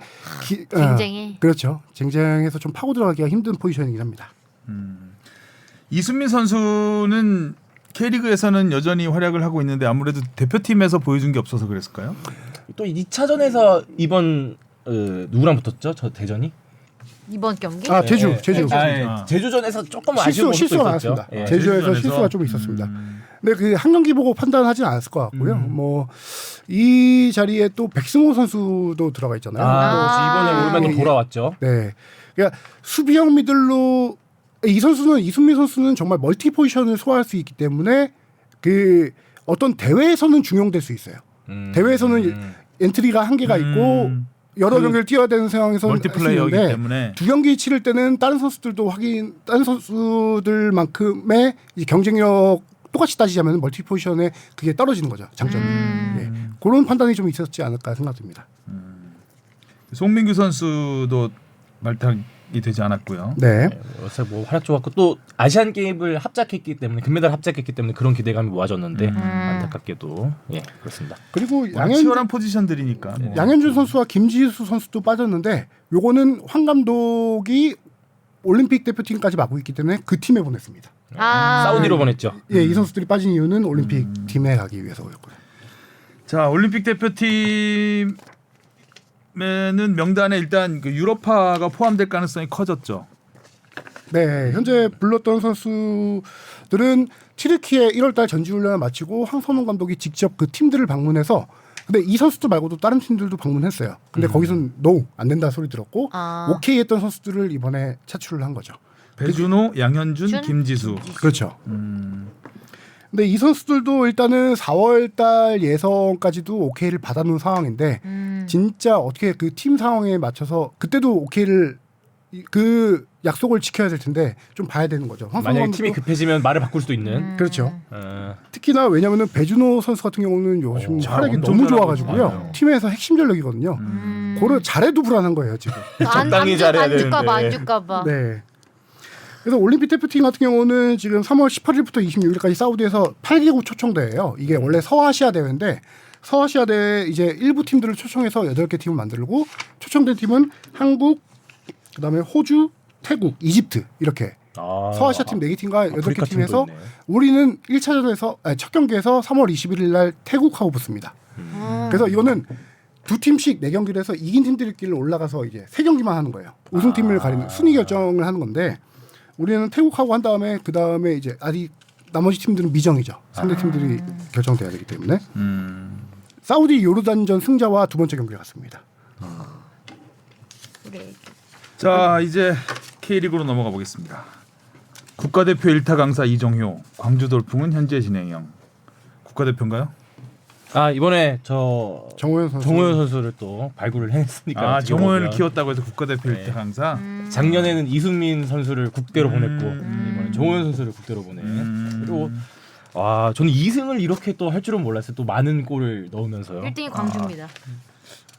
쟁쟁해. 그렇죠. 쟁쟁해서 좀 파고 들어가기가 힘든 포지션이긴 합니다. 이순민 선수는 K리그에서는 여전히 활약을 하고 있는데 아무래도 대표팀에서 보여준 게 없어서 그랬을까요? 또 2차전에서 이번 누구랑 붙었죠? 저 대전이? 이번 경기? 아 제주. 제주전에서 조금 아쉬운 모습도 실수가 있었죠. 많았습니다. 예. 제주에서 제주전에서? 실수가 좀 있었습니다. 근데 그 한 경기 보고 판단하지는 않았을 것 같고요. 뭐 이 자리에 또 백승호 선수도 들어가 있잖아요. 이번에 오랜만에 예, 또 예. 돌아왔죠. 네. 그러니까 수비형 미들로 이순민 선수는 정말 멀티 포지션을 소화할 수 있기 때문에 그 어떤 대회에서는 중용될 수 있어요. 대회에서는 엔트리가 한계가 있고 여러 경기를 뛰어야 되는 상황에서는 멀티플레이어이기 있는데 때문에 두 경기 치를 때는 다른 선수들만큼의 이 경쟁력 똑같이 따지자면 멀티 포지션에 그게 떨어지는 거죠. 장점이. 예. 그런 판단이 좀 있었지 않을까 생각됩니다. 송민규 선수도 말타기 되지 않았고요. 네. 어차피 뭐 활약 좋았고 또 아시안 게임을 합작했기 때문에 금메달 합작했기 때문에 그런 기대감이 모아졌는데 안타깝게도 그렇습니다. 그리고 워낙 치열한 포지션들이니까. 뭐. 양현준 선수와 김지수 선수도 빠졌는데 요거는 황 감독이 올림픽 대표팀까지 맡고 있기 때문에 그 팀에 보냈습니다. 사우디로 보냈죠. 예, 이 선수들이 빠진 이유는 올림픽 팀에 가기 위해서였고요. 자, 올림픽 대표팀에는 명단에 일단 그 유럽파가 포함될 가능성이 커졌죠. 네, 현재 불렀던 선수들은 튀르키예 1월달 전지훈련을 마치고 황선홍 감독이 직접 그 팀들을 방문해서 근데 이 선수들 말고도 다른 팀들도 방문했어요. 근데 거기서는 no, 안 된다 소리 들었고 오케이 했던 선수들을 이번에 차출을 한 거죠. 배준호, 양현준, 김지수. 그렇죠. 근데 이 선수들도 일단은 4월달 예선까지도 오케이를 받아놓은 상황인데 진짜 어떻게 그 팀 상황에 맞춰서 그때도 오케이를 그 약속을 지켜야 될 텐데 좀 봐야 되는 거죠. 만약에 팀이 급해지면 말을 바꿀 수도 있는. 그렇죠. 특히나 왜냐하면 배준호 선수 같은 경우는 요즘 활약이 엄청 너무 잘하고 좋아가지고요. 있어요. 팀에서 핵심 전력이거든요. 그거를 잘해도 불안한 거예요 지금. 적당히 잘해야 안 줄까봐 되는데. 안 줄까봐. 네. 그래서 올림픽 대표팀 같은 경우는 지금 3월 18일부터 26일까지 사우디에서 8개국 초청대회예요. 이게 원래 서아시아 대회인데 서아시아 대회 이제 일부 팀들을 초청해서 8개 팀을 만들고 초청된 팀은 한국, 그다음에 호주, 태국, 이집트 이렇게 서아시아 팀 4개 팀과 8개 팀에서 우리는 1차전에서 첫 경기에서 3월 21일 날 태국하고 붙습니다. 그래서 이거는 두 팀씩 4경기를 해서 이긴 팀들끼리 올라가서 이제 3경기만 하는 거예요. 우승팀을 가리는 순위 결정을 하는 건데 우리는 태국하고 한 다음에 그 다음에 이제 아직 나머지 팀들은 미정이죠. 상대 팀들이 결정돼야 되기 때문에 사우디 요르단전 승자와 두 번째 경기를 갔습니다. 자, 이제 K리그로 넘어가 보겠습니다. 국가대표 1타 강사 이정효, 광주 돌풍은 현재 진행형. 국가대표인가요? 이번에 저 정호연 선수를 또 발굴을 했으니까. 정호연을 키웠다고 해서 국가대표 1타 강사. 작년에는 이승민 선수를 국대로 보냈고 이번에 정호연 선수를 국대로 보내. 그리고 저는 2승을 이렇게 또 할 줄은 몰랐어요. 또 많은 골을 넣으면서요. 1등이 광주입니다.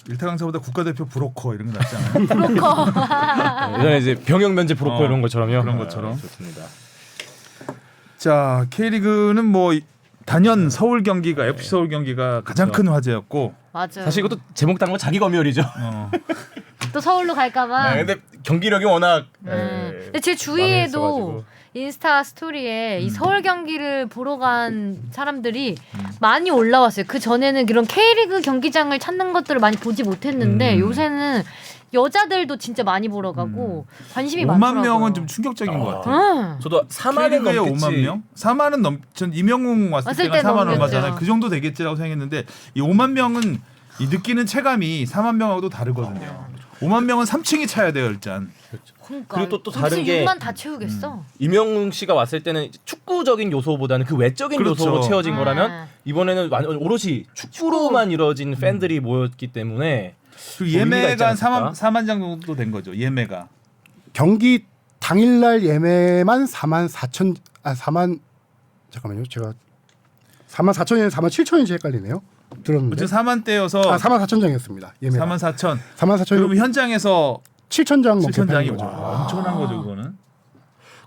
1타 강사보다 국가대표 브로커 이런 거 낫지 않아요? 브로커. 예전에 이제 병역 면제 브로커 이런 것처럼요. 그런 것처럼. 좋습니다. 자, K리그는 뭐 단연 서울 경기가 FC 서울 경기가 가장 큰 화제였고 맞아요. 사실 이것도 제목 딴 거 자기 검열이죠. 또 서울로 갈까봐. 근데 경기력이 워낙. 근데 제 주위에도 인스타 스토리에 이 서울 경기를 보러 간 사람들이 많이 올라왔어요. 그 전에는 그런 K리그 경기장을 찾는 것들을 많이 보지 못했는데 요새는 여자들도 진짜 많이 보러 가고 관심이 5만 많더라고요. 명은 좀 충격적인 것 같아요. 저도 4만은 K리그에 넘겠지. 5만 명? 4만은 전 이명웅 왔을 때가 때 4만 넘겼죠. 얼마잖아요. 그 정도 되겠지라고 생각했는데 이 5만 명은 이 느끼는 체감이 4만 명하고도 다르거든요. 5만 명은 3층이 차야 돼요, 일단. 그러니까. 그리고 또 다른 거기서 게 6만 다 채우겠어. 이명웅 씨가 왔을 때는 축구적인 요소보다는 그 외적인 그렇죠. 요소로 채워진 아. 거라면 이번에는 완전 오롯이 축구로만 이루어진 팬들이 모였기 때문에 그리고 의미가 있지 예매가 한 않았을까? 4만 장 정도 된 거죠. 예매가. 경기 당일날 예매만 4만 잠깐만요. 제가 4만 4천이나 4만 7천인지 헷갈리네요. 들었는데. 어쨌든 4만 대여서 4만 4천 장이었습니다. 예매가. 4만 4천. 4만 4천. 그럼 현장에서 7천 장 넘게 7천 장이 팔린 거죠. 엄청난 거죠, 그거는.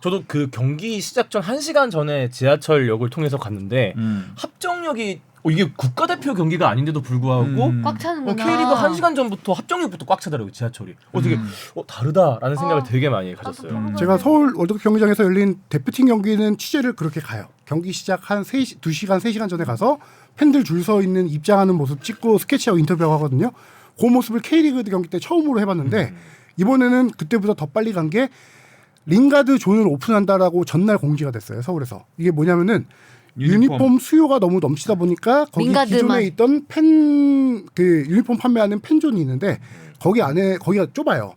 저도 그 경기 시작 전 1시간 전에 지하철역을 통해서 갔는데 음. 합정역이 이게 국가대표 경기가 아닌데도 불구하고 꽉 차는구나. K리그 1시간 전부터 합정역부터 꽉 차더라고요, 지하철이. 되게 다르다라는 생각을 되게 많이 가졌어요. 제가 서울 월드컵 경기장에서 열린 대표팀 경기는 취재를 그렇게 가요. 경기 시작 한 2시간, 3시간 전에 가서 팬들 줄 서 있는 입장하는 모습 찍고 스케치하고 인터뷰하고 하거든요. 그 모습을 K리그 경기 때 처음으로 해봤는데 이번에는 그때보다 더 빨리 간 게 링가드 존을 오픈한다라고 전날 공지가 됐어요. 서울에서. 이게 뭐냐면은 유니폼 수요가 너무 넘치다 보니까 거기 링가드만. 기존에 있던 그 유니폼 판매하는 팬존이 있는데 거기 안에 거기가 좁아요.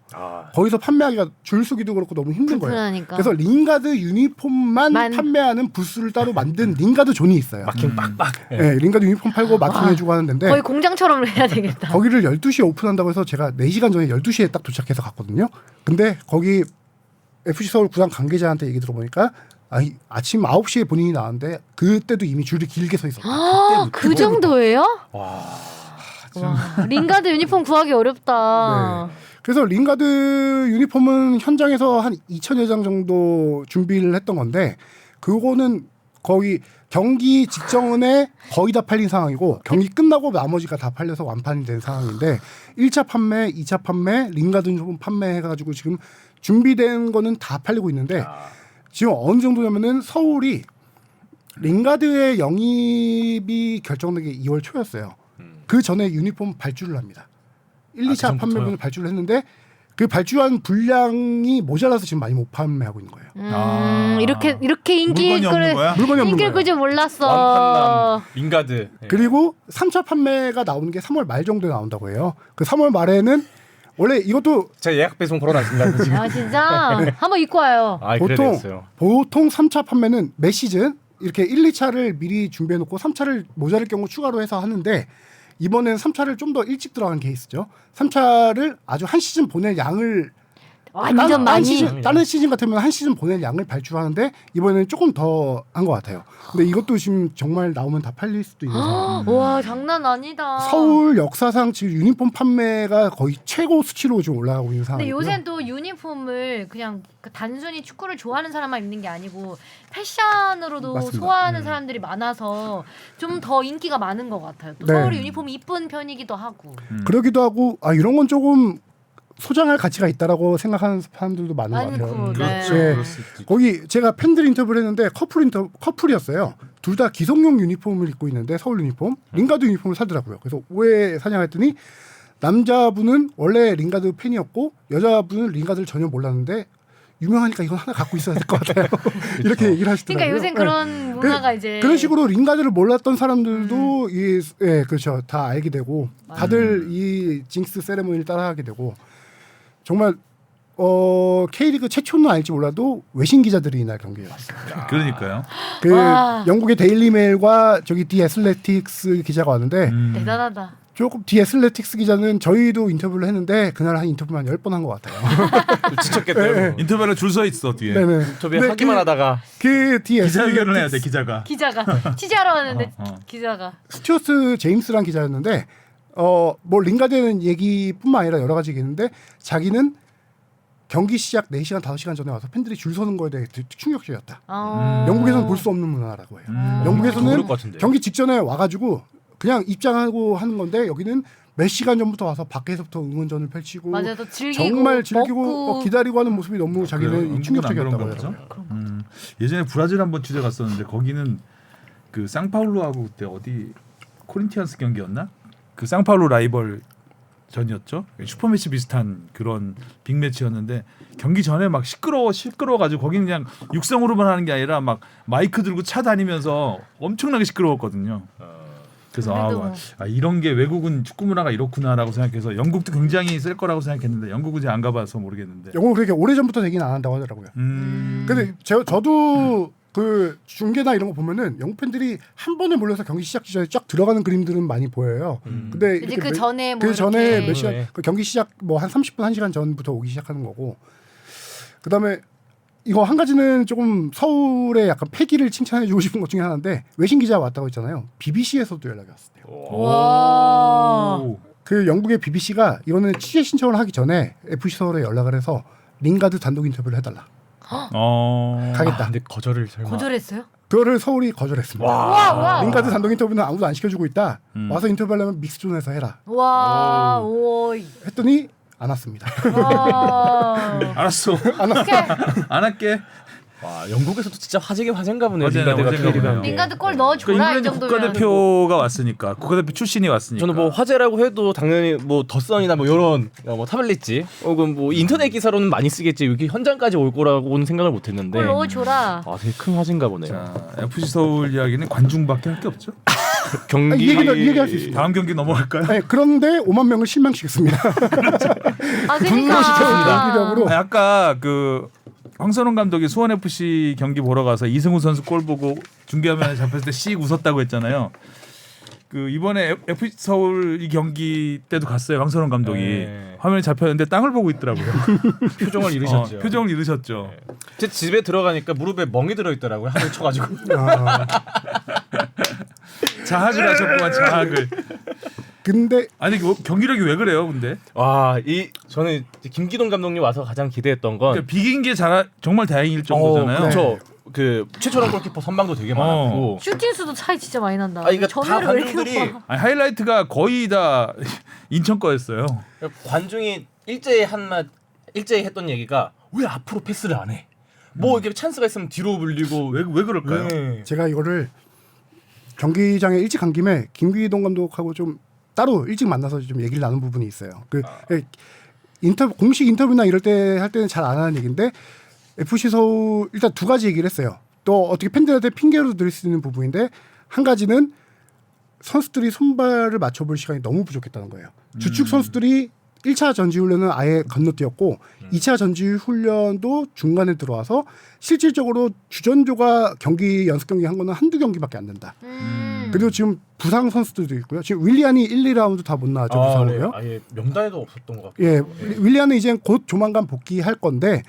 거기서 판매하기가 줄 서기도 그렇고 너무 힘든 거예요. 불편하니까. 그래서 링가드 유니폼만 판매하는 부스를 따로 만든 링가드 존이 있어요. 마킹 빡빡. 네, 링가드 유니폼 팔고 마킹해주고 하는 데인데 거의 공장처럼 해야 되겠다. 거기를 12시에 오픈한다고 해서 제가 4시간 전에 12시에 딱 도착해서 갔거든요. 근데 거기 FC 서울 구단 관계자한테 얘기 들어보니까 아침 9시에 본인이 나왔는데 그때도 이미 줄이 길게 서 있었다. 그 정도예요? 와. 와, 링가드 유니폼 구하기 어렵다. 네. 그래서 링가드 유니폼은 현장에서 한 2,000여 장 정도 준비를 했던 건데 그거는 거의 경기 직전에 거의 다 팔린 상황이고 경기 끝나고 나머지가 다 팔려서 완판이 된 상황인데 1차 판매, 2차 판매, 링가드 유니폼 판매해가지고 지금 준비된 거는 다 팔리고 있는데 지금 어느 정도냐면은 서울이 링가드의 영입이 결정된 게 2월 초였어요. 그 전에 유니폼 발주를 합니다. 1, 2차 판매분을 발주를 했는데 그 발주한 분량이 모자라서 지금 많이 못 판매하고 있는 거예요. 이렇게 인기를 물건이 없는 거야? 물건이 없는 인기를 거예요. 끌지 몰랐어. 완판남 링가드. 그리고 3차 판매가 나오는 게 3월 말 정도에 나온다고 해요. 그 3월 말에는 원래 이것도 제가 예약 배송 걸어놨습니다. 지금. 아 진짜? 한번 입고 와요. 보통 3차 판매는 매 시즌 이렇게 1, 2차를 미리 준비해 놓고 3차를 모자랄 경우 추가로 해서 하는데 이번에는 3차를 좀 더 일찍 들어간 케이스죠. 3차를 아주 한 시즌 보낼 양을 완전 많이. 다른 시즌 같으면 한 시즌 보낼 양을 발주하는데 이번에는 조금 더 한 것 같아요. 근데 이것도 지금 정말 나오면 다 팔릴 수도 있는 상황. 와 장난 아니다. 서울 역사상 지금 유니폼 판매가 거의 최고 수치로 지금 올라가고 있는 근데 상황이고요. 요새는 또 유니폼을 그냥 단순히 축구를 좋아하는 사람만 입는 게 아니고 패션으로도 맞습니다. 소화하는 사람들이 많아서 좀 더 인기가 많은 것 같아요. 또 네. 서울이 유니폼이 이쁜 편이기도 하고. 그러기도 하고 이런 건 조금 소장할 가치가 있다라고 생각하는 사람들도 많은 것 같아요. 많고, 그렇죠. 네. 그럴 수 있지. 거기 제가 팬들 인터뷰를 했는데 커플이었어요. 둘 다 기성용 유니폼을 입고 있는데 서울 유니폼, 링가드 유니폼을 사더라고요. 그래서 왜 사냐 했더니 남자분은 원래 링가드 팬이었고 여자분은 링가드를 전혀 몰랐는데 유명하니까 이건 하나 갖고 있어야 될 것 같아요. 이렇게 얘기를 하시더라고요. 그러니까 요새 그런 문화가 이제 그런 식으로 링가드를 몰랐던 사람들도 그렇죠. 다 알게 되고 다들 이 징스 세레모니를 따라하게 되고 정말 K리그 최초는 알지 몰라도 외신 기자들이 이날 경기에 왔어요. 그러니까요. 그 와. 영국의 데일리 메일과 저기 디 애슬레틱스 기자가 왔는데 대단하다. 조금 디 애슬레틱스 기자는 저희도 인터뷰를 했는데 그날 한 인터뷰만 10번 한 것 같아요. 지쳤겠대요. 인터뷰를 줄 서 있어 뒤에. 네네. 인터뷰 하기만 하다가 그디 기자회견을 해야 돼 애슬레틱스 기자가. 기자가 취재하러 왔는데 어. 기자가 스튜어트 제임스란 기자였는데 뭐 링가드는 얘기뿐만 아니라 여러 가지 얘기했는데 자기는 경기 시작 4시간 5시간 전에 와서 팬들이 줄 서는 거에 대해 되게 충격적이었다. 영국에서는 볼 수 없는 문화라고 해요. 어려울 영국에서는 것 같은데. 경기 직전에 와가지고 그냥 입장하고 하는 건데 여기는 몇 시간 전부터 와서 밖에서부터 응원전을 펼치고 맞아 또 즐기고 정말 즐기고 먹고. 기다리고 하는 모습이 너무 자기는 충격적이었다고 그런 해요. 거죠? 예전에 브라질 한번 취재 갔었는데 거기는 그 상파울루하고 그때 어디 코린티안스 경기였나? 그 상파울루 라이벌 전이었죠. 슈퍼매치 비슷한 그런 빅매치였는데 경기 전에 막 시끄러워가지고 거기는 그냥 육성으로만 하는 게 아니라 막 마이크 들고 차 다니면서 엄청나게 시끄러웠거든요. 그래서 그래도 이런 게 외국은 축구 문화가 이렇구나라고 생각해서 영국도 굉장히 쓸 거라고 생각했는데 영국은 제가 안 가봐서 모르겠는데. 영국 그렇게 오래 전부터 되긴 안 한다고 하더라고요. 근데 저도 그 중계나 이런 거 보면은 영국 팬들이 한 번에 몰려서 경기 시작 전에 쫙 들어가는 그림들은 많이 보여요. 근데 이제 이렇게 그 전에 뭐 그 전에 이렇게 몇 시간 그 경기 시작 뭐 한 30분 1시간 전부터 오기 시작하는 거고. 그다음에 이거 한 가지는 조금 서울의 약간 패기를 칭찬해 주고 싶은 것 중에 하나인데 외신 기자 왔다고 했잖아요. BBC에서도 연락이 왔어요. 와. 그 영국의 BBC가 이거는 취재 신청을 하기 전에 FC 서울에 연락을 해서 링가드 단독 인터뷰를 해달라. 가겠다. 근데 거절을 설마. 거절했어요? 그거를 서울이 거절했습니다. 와. 링가드 단독 인터뷰는 아무도 안 시켜주고 있다. 와서 인터뷰하려면 믹스존에서 해라. 와. 오. 했더니 안 왔습니다. 와. 알았어. 오케이. 안 할게. 와, 영국에서도 진짜 화제인가 보네. 화제네, 링가드가 화제인가 K리그 보네요. 하는 게. 링가드 골 그 넣어줘라 이 잉글랜드 정도면. 국가대표가 왔으니까 국가대표 출신이 왔으니까. 저는 뭐 화제라고 해도 당연히 뭐 더선이나 뭐 이런 뭐 타블릿지 혹은 뭐 인터넷 기사로는 많이 쓰겠지 여기 현장까지 올 거라고는 생각을 못했는데 골 넣어줘라. 아 되게 큰 화제인가 보네요. 자, FC 서울 이야기는 관중밖에 할 게 없죠. 경기 이 얘기할 수 있습니다. 다음 경기 넘어갈까요? 네, 그런데 5만 명을 실망시켰습니다. 아 분노시켰습니다. 그러니까. 경기력으로. 아까 그 황선홍 감독이 수원 FC 경기 보러 가서 이승우 선수 골 보고 중계화면에 잡혔을 때 씩 웃었다고 했잖아요. 그 이번에 FC 서울 이 경기 때도 갔어요. 황선홍 감독이 네. 화면에 잡혔는데 땅을 보고 있더라고요. 표정을 잃으셨죠. 표정을 잃으셨죠. 제 집에 들어가니까 무릎에 멍이 들어 있더라고요. 하늘 쳐가지고. 아, 자학을 하셨구만 자학을. 근데 아니 뭐 경기력이 왜 그래요, 근데? 와, 저는 김기동 감독님 와서 가장 기대했던 건 그러니까 비긴 게 정말 다행일 정도잖아요. 그래. 그렇죠. 그 최철원 골키퍼 선방도 되게 많았고. 슈팅 수도 차이 진짜 많이 난다. 아, 이거 다 전화를 왜 이렇게 관중들이 높아? 아니, 하이라이트가 거의 다 인천 거였어요. 관중이 일제히 했던 얘기가 왜 앞으로 패스를 안 해? 뭐 이렇게 찬스가 있으면 뒤로 불리고 왜 그럴까요? 네. 제가 이거를 경기장에 일찍 간 김에 김기동 감독하고 좀 따로 일찍 만나서 좀 얘기를 나눈 부분이 있어요. 그 공식 인터뷰나 이럴 때 할 때는 잘 안 하는 얘기인데 FC 서울 일단 두 가지 얘기를 했어요. 또 어떻게 팬들한테 핑계로 드릴 수 있는 부분인데 한 가지는 선수들이 손발을 맞춰볼 시간이 너무 부족했다는 거예요. 주축 선수들이 1차 전지훈련은 아예 건너뛰었고 2차 전지훈련도 중간에 들어와서 실질적으로 주전조가 경기 연습 경기 한 거는 한두 경기밖에 안 된다. 그리고 지금 부상 선수들도 있고요. 지금 윌리안이 1, 2라운드 다 못 나왔죠. 부상으로요. 네. 아예 명단에도 없었던 것 같고. 예, 윌리안은 이제 곧 조만간 복귀할 건데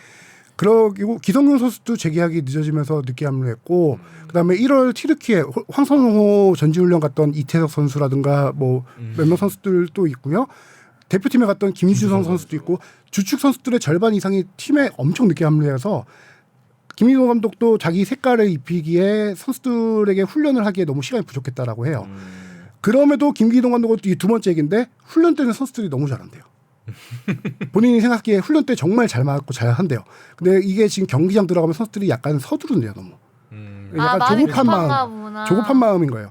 그리고 기성용 선수도 재계약이 늦어지면서 늦게 합류했고 그다음에 1월 티르키에 황선호 전지훈련 갔던 이태석 선수라든가 뭐 몇몇 선수들도 있고요. 대표팀에 갔던 김주성 선수도 있고 주축 선수들의 절반 이상이 팀에 엄청 늦게 합류해서 김희동 감독도 자기 색깔을 입히기에 선수들에게 훈련을 하기에 너무 시간이 부족했다라고 해요. 그럼에도 김기동 감독은 이 두 번째 얘기인데 훈련 때는 선수들이 너무 잘한대요. 본인이 생각하기에 훈련 때 정말 잘 맞고 잘 한대요. 근데 이게 지금 경기장 들어가면 선수들이 약간 서두른대요, 너무. 약간 많이 조급한 급한가 마음, 보구나. 조급한 마음인 거예요.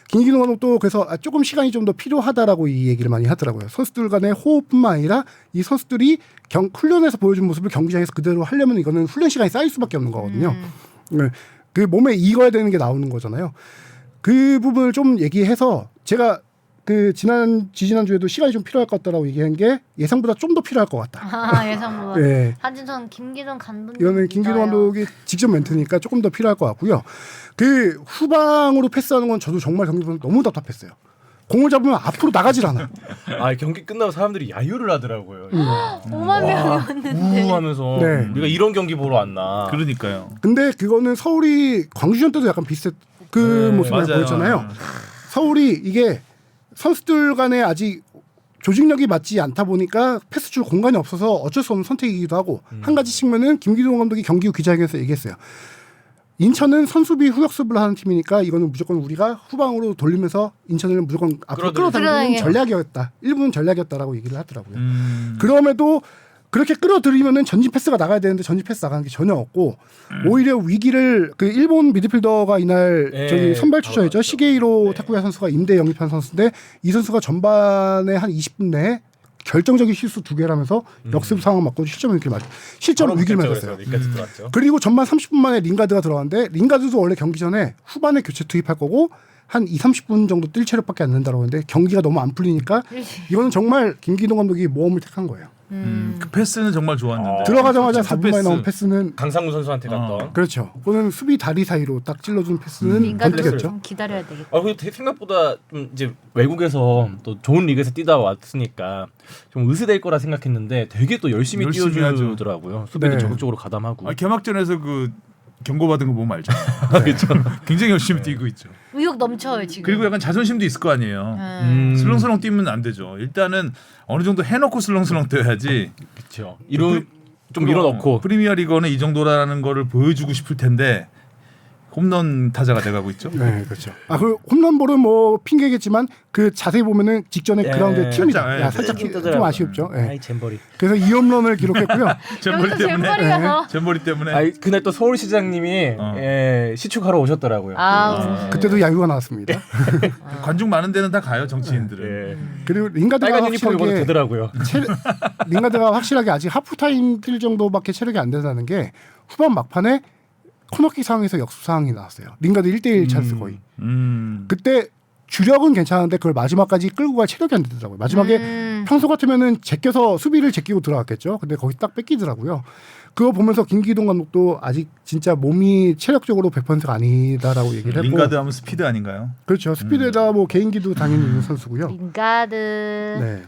김기동 감독도 그래서 조금 시간이 좀 더 필요하다라고 이 얘기를 많이 하더라고요. 선수들 간의 호흡뿐만 아니라 이 선수들이 훈련에서 보여준 모습을 경기장에서 그대로 하려면 이거는 훈련 시간이 쌓일 수밖에 없는 거거든요. 네. 그 몸에 익어야 되는 게 나오는 거잖아요. 그 부분을 좀 얘기해서 제가 그 지지난주에도 시간이 좀 필요할 것 같다라고 얘기한 게 예상보다 좀 더 필요할 것 같다. 아, 예상보다. 네. 하진 전 김기동 감독님. 이거는 김기동 감독이 직접 멘트니까 조금 더 필요할 것 같고요. 그 후방으로 패스하는 건 저도 정말 경기 보면 너무 답답했어요. 공을 잡으면 앞으로 나가질 않아. 아 경기 끝나고 사람들이 야유를 하더라고요. 5만 명이었는데. 우하면서 네. 우리가 이런 경기 보러 왔나. 그러니까요. 근데 그거는 서울이 광주전 때도 약간 비슷했 그 모습을 맞아요. 보였잖아요. 서울이 이게 선수들 간에 아직 조직력이 맞지 않다 보니까 패스 줄 공간이 없어서 어쩔 수 없는 선택이기도 하고 한 가지 측면은 김기동 감독이 경기 후 기자회견에서 얘기했어요. 인천은 선수비 후역습을 하는 팀이니까 이거는 무조건 우리가 후방으로 돌리면서 인천을 무조건 앞으로 끌어당기는 전략이었다. 일부는 전략이었다라고 얘기를 하더라고요. 그럼에도 그렇게 끌어들이면은 전진 패스가 나가야 되는데 전진 패스 나가는 게 전혀 없고 오히려 위기를 그 일본 미드필더가 이날 저기 선발 출전했죠. 시게이로 타쿠야 선수가 임대 영입한 선수인데 이 선수가 전반에 한 20분 내에 결정적인 실수 2개라면서 역습 상황 맞고 실점 위기를 맞았어요. 그리고 전반 30분 만에 링가드가 들어갔는데 링가드도 원래 경기 전에 후반에 교체 투입할 거고 한 2-30분 정도 뛸 체력밖에 안 된다고 하는데 경기가 너무 안 풀리니까 이거는 정말 김기동 감독이 모험을 택한 거예요. 그 패스는 정말 좋았는데 들어가자마자 슈트 4분 만에 패스. 나온 패스는 강상구 선수한테 갔던. 그렇죠. 그거는 수비 다리 사이로 딱 찔러준 패스는 인간으로 번뜩였죠. 좀 기다려야 되겠다. 그리고 되게 생각보다 좀 이제 외국에서 또 좋은 리그에서 뛰다 왔으니까 좀 의스될 거라 생각했는데 되게 또 열심히 뛰어주더라고요. 수비도 네. 적극적으로 가담하고. 개막전에서 그 경고받은 거 보면 알죠. 그렇죠. 굉장히 열심히 뛰고 있죠. 의욕 넘쳐요 지금. 그리고 약간 자존심도 있을 거 아니에요. 슬렁슬렁 뛰면 안 되죠. 일단은 어느 정도 해놓고 슬렁슬렁 뛰어야지. 그렇죠. 좀 밀어넣고. 프리미어 리거는 이 정도라는 거를 보여주고 싶을 텐데 홈런 타자가 돼가고 있죠. 네, 그렇죠. 그 홈런볼은 뭐 핑계겠지만 그 자세히 보면은 직전에 그라운드에 튀입니다. 살짝 좀 아쉽죠. 예. 아이 잼버리. 그래서 2홈런을 기록했고요. 잼버리 여기서 때문에. 잼버리가 더. 잼버리 때문에. 아이 그날 또 서울시장님이 시축하러 오셨더라고요. 그때도 야유가 나왔습니다. 관중 많은 데는 다 가요 정치인들은. 예. 그리고 링가드가 빨간 유니폼 입어도 확실하게 되더라고요. 링가드가 확실하게 아직 하프타임 뛸 정도밖에 체력이 안 된다는 게 후반 막판에 코너킥 상황에서 역습 상황이 나왔어요. 링가드 1대1 찬스 거의. 그때 주력은 괜찮은데 그걸 마지막까지 끌고 갈 체력이 안 되더라고요. 마지막에 평소 같으면은 제껴서 수비를 제끼고 들어갔겠죠. 근데 거기 딱 뺏기더라고요. 그거 보면서 김기동 감독도 아직 진짜 몸이 체력적으로 100%가 아니다라고 얘기를 했고. 링가드 하면 스피드 아닌가요? 그렇죠. 스피드에다가 뭐 개인기도 당연히 있는 선수고요. 링가드. 네.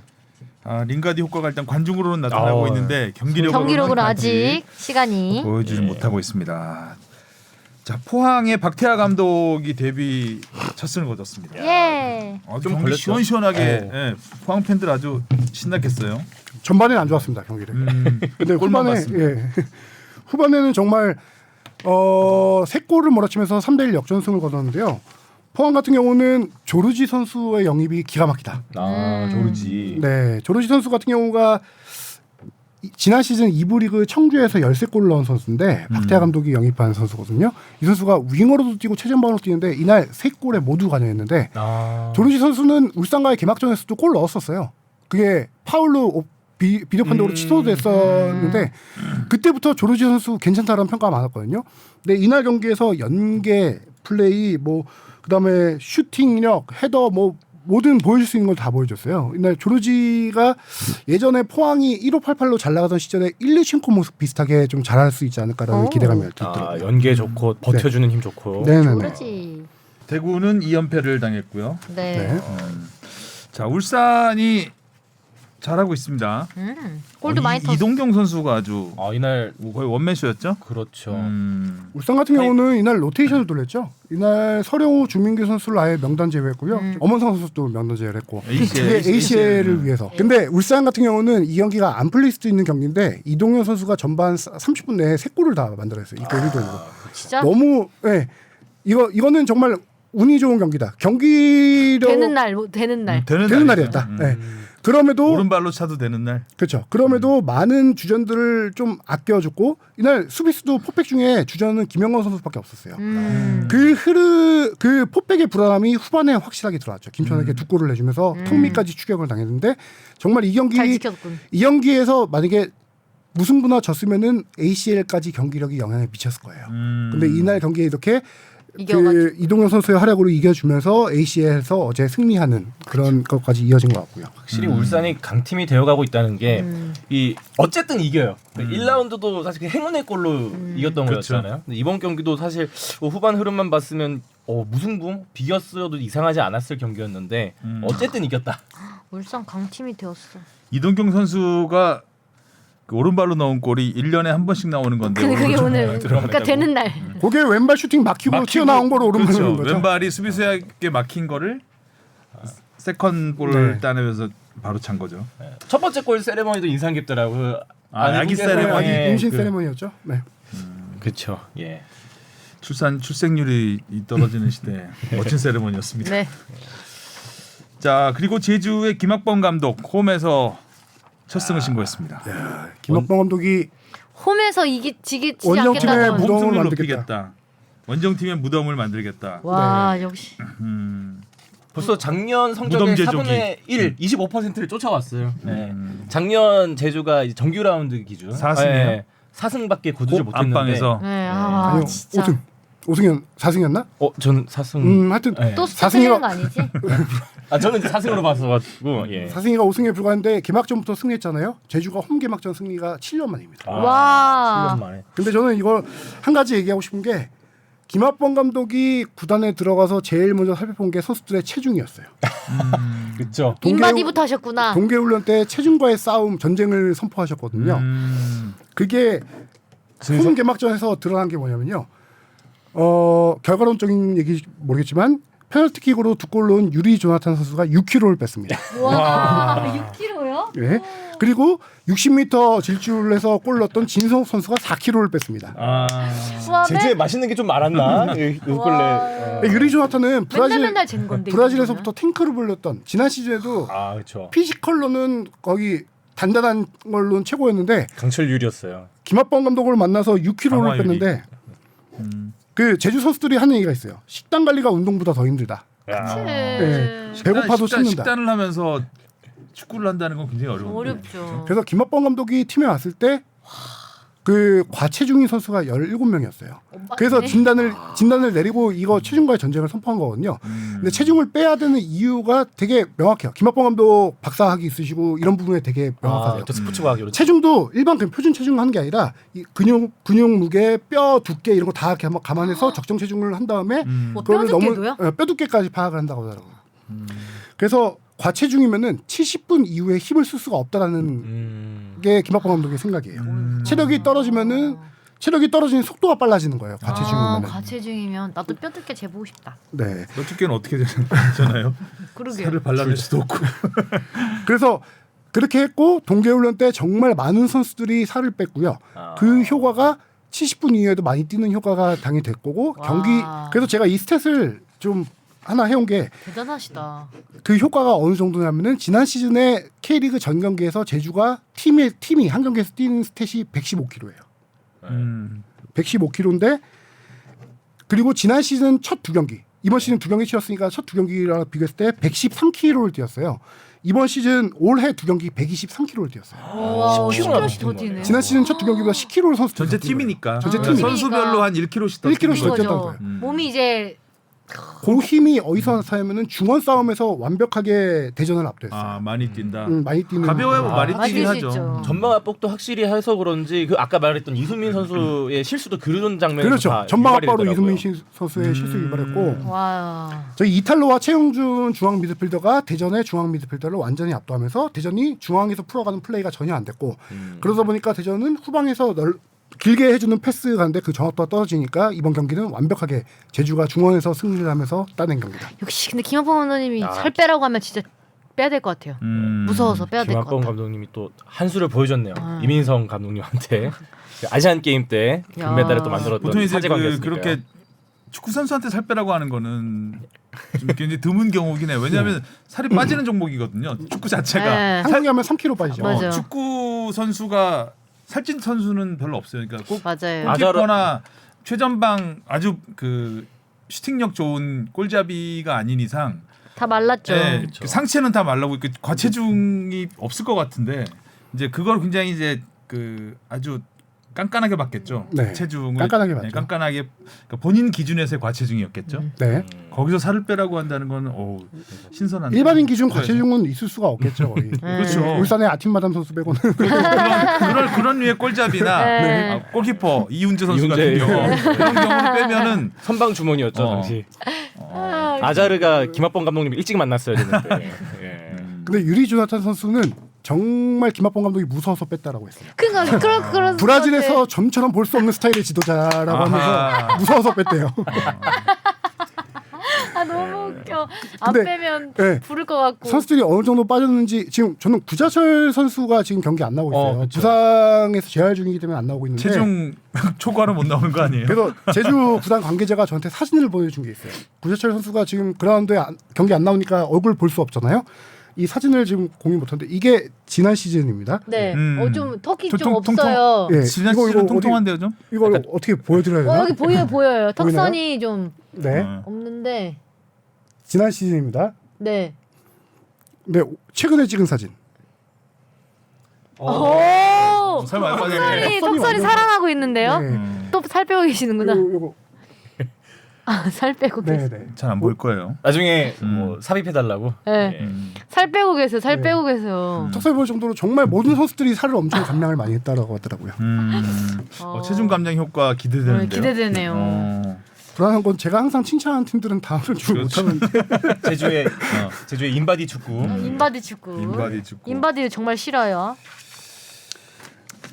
링가드 효과가 일단 관중으로는 나타나고 있는데 경기력으로 아직 시간이 보여주지 못하고 있습니다. 자, 포항의 박태하 감독이 데뷔 첫 승을 거뒀습니다. 예. 좀 걸렸죠? 시원시원하게 포항 팬들 아주 신났겠어요. 전반에는 안 좋았습니다 경기를. 근데 골만 후반에 봤습니다. 후반에는 정말 3골을 몰아치면서 3대1 역전승을 거뒀는데요. 포항 같은 경우는 조르지 선수의 영입이 기가 막히다. 조르지. 네, 조르지 선수 같은 경우가 지난 시즌 2부 리그 청주에서 13골을 넣은 선수인데 박태하 감독이 영입한 선수거든요. 이 선수가 윙어로도 뛰고 최전방으로 뛰는데 이날 3골에 모두 관여했는데 조르지 선수는 울산과의 개막전에서도 골 넣었었어요. 그게 파울로 비디오 판독으로 취소됐었는데 그때부터 조르지 선수 괜찮다라는 평가가 많았거든요. 근데 이날 경기에서 연계 플레이 뭐 그다음에 슈팅력, 헤더 뭐 모든 보여줄 수 있는 걸 다 보여줬어요. 이날 조르지가 예전에 포항이 1588로 잘 나가던 시절에 일류친코 모습 비슷하게 좀 잘할 수 있지 않을까라는 기대감이 들더라고요. 연계 좋고 버텨주는 힘 좋고. 네네네. 조르지. 대구는 2연패를 당했고요. 네. 자, 울산이 잘하고 있습니다. 골도 많이 탔어. 이동경 선수가 아주 이날 거의 원맨쇼였죠. 그렇죠. 울산 같은 경우는 이날 로테이션을 돌렸죠. 이날 서령우, 주민규 선수를 아예 명단 제외했고요. 엄원상 선수도 명단 제외를 했고 ACL을 위해서. 근데 울산 같은 경우는 이 경기가 안 풀릴 수도 있는 경기인데 이동현 선수가 전반 30분 내에 3골을 다 만들었어요. 이골 1골로. 진짜 너무 이거는 정말 운이 좋은 경기다. 경기력 되는 날. 되는 날이었다. 네. 그럼에도 오른발로 차도 되는 날. 그렇죠. 그럼에도 많은 주전들을 좀 아껴줬고 이날 수비수도 포백 중에 주전은 김영건 선수밖에 없었어요. 그 포백의 불안함이 후반에 확실하게 들어왔죠. 김천에게 2골을 내주면서 턱밑까지 추격을 당했는데 정말 이 잘 지켰군. 경기에서 만약에 무승부나 졌으면은 ACL까지 경기력이 영향을 미쳤을 거예요. 근데 이날 경기에 이렇게 그 이동현 선수의 활약으로 이겨주면서 ACL에서 어제 승리하는 그런 것까지 이어진 것 같고요. 확실히 울산이 강팀이 되어가고 있다는 게 이 어쨌든 이겨요. 1라운드도 사실 그 행운의 골로 이겼던 거였잖아요. 근데 이번 경기도 사실 후반 흐름만 봤으면 무승부 비겼어도 이상하지 않았을 경기였는데 어쨌든 이겼다. 울산 강팀이 되었어. 이동경 선수가 그 오른발로 넣은 골이 1년에 한 번씩 나오는 건데 그게 오늘 그러니까 되는 날. 그게 왼발 슈팅 막히고 튀어나온 걸 오른발로 넣은 거죠. 왼발이 수비수에게 막힌 거를 세컨 볼을 따내면서 바로 찬 거죠. 첫 번째 골 세레머니도 인상 깊더라고요. 아기 세레머니. 임신 세레머니였죠. 네. 그렇죠. 예. 출생률이 떨어지는 시대 멋진 세레머니였습니다. 네. 자, 그리고 제주의 김학범 감독 홈에서 첫 승을 신고했습니다. 김학범 감독이 홈에서 지지 원정팀의 않겠다는. 무덤을 홈승을 만들겠다. 높이겠다. 원정팀의 무덤을 만들겠다. 와 역시. 벌써 작년 성적의 무덤 제조기. 4분의 1, 25%를 쫓아왔어요. 네. 작년 제주가 이제 정규 라운드 기준 4승이요? 4승밖에 거두지 못했는데 안방에서 네. 아니요, 진짜. 5등. 오승현 4승이었나? 저는 4승. 하여튼 네. 또 사승이가- 스포츠는 거 아니지? 저는 4승으로 봤어가지고. 예. 4승이가 5승에 불과한데 개막전부터 승리했잖아요. 제주가 홈 개막전 승리가 7년 만입니다. 와. 7년 만에. 근데 저는 이걸 한 가지 얘기하고 싶은 게 김학범 감독이 구단에 들어가서 제일 먼저 살펴본 게 선수들의 체중이었어요. 그렇죠. 인바디부터 하셨구나. 동계훈련 때 체중과의 싸움, 전쟁을 선포하셨거든요. 그게 홈 개막전에서 드러난 게 뭐냐면요. 결과론적인 얘기 모르겠지만 페널티킥으로 두 골 넣은 유리 조나탄 선수가 6kg를 뺐습니다. 와, 6kg요? 예. 그리고 60m 질주를 골 넣었던 진성욱 선수가 4kg를 뺐습니다. 아. 와, 제주에 맛있는 게 좀 많았나? 요 근래. 유리 조나탄은 맨날 잰 건데. 브라질에서부터 탱크를 불렸던 지난 시즌에도 아, 그렇죠. 피지컬로는 거기 단단한 걸로는 최고였는데 강철 유리였어요. 김학범 감독을 만나서 6kg를 강화 유리. 뺐는데 그 제주 선수들이 하는 얘기가 있어요. 식단 관리가 운동보다 더 힘들다. 네. 배고파도 참는다. 식단을 하면서 축구를 한다는 건 굉장히 어려운데. 어렵죠. 그래서 김학범 감독이 팀에 왔을 때 그 과체중인 선수가 17명이었어요. 그래서 진단을 내리고 이거 체중과의 전쟁을 선포한 거거든요. 근데 체중을 빼야 되는 이유가 되게 명확해요. 김학범 감독 박사학위 있으시고 이런 부분에 되게 명확하세요. 또 스포츠 과학으로. 체중도 일반 그냥 표준 체중 하는 게 아니라 이 근육 무게, 뼈 두께 이런 거 다 이렇게 한번 감안해서 적정 체중을 한 다음에 뭐 그거를 뼈두께도요? 뼈 두께까지 파악을 한다고 하더라고요. 그래서 과체중이면은 70분 이후에 힘을 쓸 수가 없다라는 게 김학범 감독의 생각이에요. 체력이 떨어지는 속도가 빨라지는 거예요. 과체중이면은. 과체중이면 나도 뼈두께 재보고 싶다. 네. 너 두께는 어떻게 되잖아요. 그러게. 살을 발라낼 수도 없고. 그래서 그렇게 했고 동계훈련 때 정말 많은 선수들이 살을 뺐고요. 그 효과가 70분 이후에도 많이 뛰는 효과가 당연히 될 거고 와. 경기 그래서 제가 이 스탯을 좀 하나 해온 게 대단하시다. 그 효과가 어느 정도냐면은 지난 시즌에 K리그 전 경기에서 제주가 팀이 한 경기에서 뛰는 스탯이 115kg예요. 115kg인데 그리고 지난 시즌 첫 두 경기 이번 시즌 두 경기 치렀으니까 첫 두 경기랑 비교했을 때 113kg를 뛰었어요. 이번 시즌 올해 두 경기 123kg를 뛰었어요. 와, 10kg 10kg씩 더 뛰네. 지난 시즌 첫 두 경기보다 10kg를 선수 전체 팀이니까. 전체 팀이니까. 선수별로 한 1kg씩 더 1kg 씩 뛰는 더 거죠. 뛰었다는 거죠. 거예요. 몸이 이제 그 힘이 어디서 나타나면은 중원 싸움에서 완벽하게 대전을 압도했어요. 아 많이 뛴다. 많이 뛰는 가벼워야 많이 많이 뛰긴 뛸 수 하죠. 있죠. 전방 압박도 확실히 해서 그런지 그 아까 말했던 이수민 선수의 실수도 그런 장면에서 그렇죠. 다 전방 유발이 압박으로 되더라고요. 이승민 선수의 실수 유발했고 와. 저희 이탈로와 최용준 중앙 미드필더가 대전의 중앙 미드필더를 완전히 압도하면서 대전이 중앙에서 풀어가는 플레이가 전혀 안 됐고 그러다 보니까 대전은 후방에서 길게 해주는 패스 가는데 그 정확도가 떨어지니까 이번 경기는 완벽하게 제주가 중원에서 승리를 하면서 따낸 경기다. 역시 근데 김학범 감독님이 야. 살 빼라고 하면 진짜 빼야 될 것 같아요. 무서워서 빼야 될 것 김학범 같아. 감독님이 또 한 수를 보여줬네요. 아. 이민성 감독님한테 그 아시안 게임 때 야. 금메달을 또 만들었던 보통 이제 사제 관계였으니까요. 그렇게 축구 선수한테 살 빼라고 하는 거는 좀 굉장히 드문 경우긴 해요. 왜냐하면 살이 빠지는 종목이거든요. 축구 자체가. 네. 한국에 하면 3kg 빠지죠. 맞아요. 축구 선수가 살찐 선수는 별로 없어요. 그러니까 꼭 맞아요. 골키퍼나 최전방 아주 그 슈팅력 좋은 골잡이가 아닌 이상 다 말랐죠. 네, 그 상체는 다 말라고 있고 과체중이 없을 것 같은데 이제 그걸 굉장히 이제 그 아주 깐깐하게 봤겠죠. 네. 체중을 깐깐하게 봤죠. 깐깐하게 그러니까 본인 기준에서의 과체중이었겠죠. 네. 거기서 살을 빼라고 한다는 건 신선한. 일반인 기준 과체중은 있을 수가 없겠죠. 거의. 그렇죠. 울산의 아팀마담 선수 빼고는 그런 류의 골잡이나 네. 골키퍼 이훈재 선수 같은 이훈재. 경우 그런 경우는 빼면은 선방 주머니였죠 당시. 아자르가 김학범 감독님 일찍 만났어야 되는데. 예. 근데 유리 조나탄 선수는 정말 김학범 감독이 무서워서 뺐다라고 했어요. 그러니까 그런 브라질에서 점처럼 볼 수 없는 스타일의 지도자라고 아하. 하면서 무서워서 뺐대요. 아 너무 웃겨. 안 근데, 빼면 네. 부를 것 같고. 선수들이 어느 정도 빠졌는지 지금 저는 구자철 선수가 지금 경기 안 나오고 있어요. 그쵸. 부상에서 재활 중이기 때문에 안 나오고 있는데 체중 초과로 못 나오는 거 아니에요? 그래서 제주 구단 관계자가 저한테 사진을 보여준 게 있어요. 구자철 선수가 지금 그라운드에 경기 안 나오니까 얼굴 볼 수 없잖아요. 이 사진을 지금 공유 못하는데 이게 지난 시즌입니다. 네. 좀 턱이 좀 통통- 없어요. 예, 지난 이거 시즌은 어디- 통통한데요 좀? 이걸 어떻게 보여드려야 되나? 여기 보여요. 턱선이 좀 네, 없는데. 지난 시즌입니다. 네. 네, 최근에 찍은 사진. 오. 설마 턱선이 완전- 살아나고 있는데요? 네. 또 살 빼고 계시는구나. 요거 살 빼고 계세요. 네네. 잘 안 보일 거예요. 나중에 뭐 삽입해달라고. 네. 예. 살 빼고 계세요. 살 네. 빼고 계세요. 턱살 보일 정도로 정말 모든 선수들이 살을 엄청 감량을 많이 했다라고 하더라고요. 체중 감량 효과 기대되는데요. 기대되네요. 불안한 건 제가 항상 칭찬하는 팀들은 다음을 줄 그렇죠. 못하는데 제주의 인바디 축구. 인바디 축구. 인바디 축구. 인바디 정말 싫어요.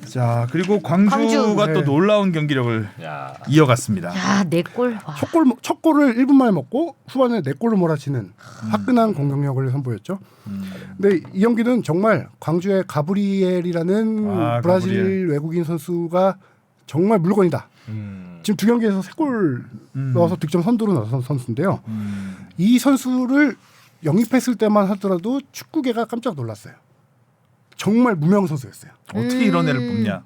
자 그리고 광주가 광주. 또 네. 놀라운 경기력을 야. 이어갔습니다. 야, 내 골. 와. 첫 골을 1분 만에 먹고 후반에 4골을 몰아치는 화끈한 공격력을 선보였죠. 근데 이 경기는 정말 광주의 가브리엘이라는 브라질 가브리엘. 외국인 선수가 정말 물건이다. 지금 두 경기에서 3골 넣어서 득점 선두로 나선 선수인데요. 이 선수를 영입했을 때만 하더라도 축구계가 깜짝 놀랐어요. 정말 무명 선수였어요. 어떻게 이런 애를 뽑냐?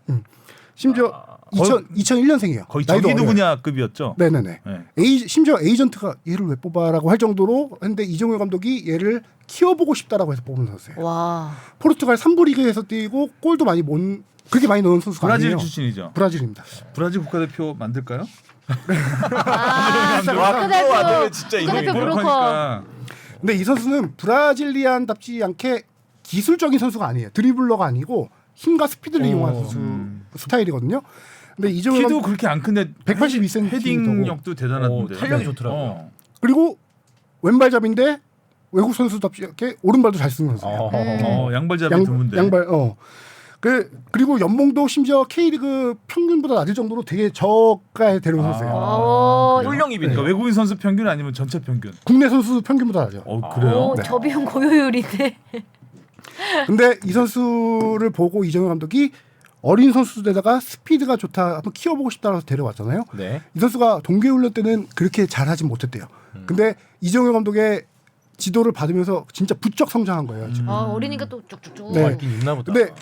심지어 2001년생이에요. 거의 저기 누구냐 급이었죠. 네네네. 네. 심지어 에이전트가 얘를 왜 뽑아라고 할 정도로 했는데 이정효 감독이 얘를 키워보고 싶다라고 해서 뽑은 선수예요. 와. 포르투갈 3부 리그에서 뛰고 골도 많이 그렇게 많이 넣은 선수가 브라질 아니에요. 출신이죠. 브라질입니다. 브라질 국가대표 만들까요? 아, 국가대표. 진짜 국가대표 뭘 브로커. 하니까. 근데 이 선수는 브라질리안답지 않게 기술적인 선수가 아니에요. 드리블러가 아니고 힘과 스피드를 이용한 선수 스타일이거든요. 근데 이정효 키도 감독 그렇게 안 큰데 182cm 헤딩력도 대단한데. 탄력이 좋더라고요. 그리고 왼발잡인데 외국 선수답지 않게 오른발도 잘 쓰는 선수예요. 양발잡이 드문데. 양발 그리고 연봉도 심지어 K리그 평균보다 낮을 정도로 되게 저가에 데려온 선수예요. 오, 훌륭입이네요. 그러니까 외국인 선수 평균 아니면 전체 평균. 국내 선수 평균보다 낮아요. 그래요? 오, 저비용 고효율인데. 근데 이 선수를 보고 이정효 감독이 어린 선수들에다가 스피드가 좋다 한번 키워보고 싶다라고 데려왔잖아요. 네. 이 선수가 동계훈련 때는 그렇게 잘하진 못했대요. 근데 이정효 감독의 지도를 받으면서 진짜 부쩍 성장한 거예요. 지금. 어리니까 또 쭉쭉쭉. 네. 있긴 있나 보다. 근데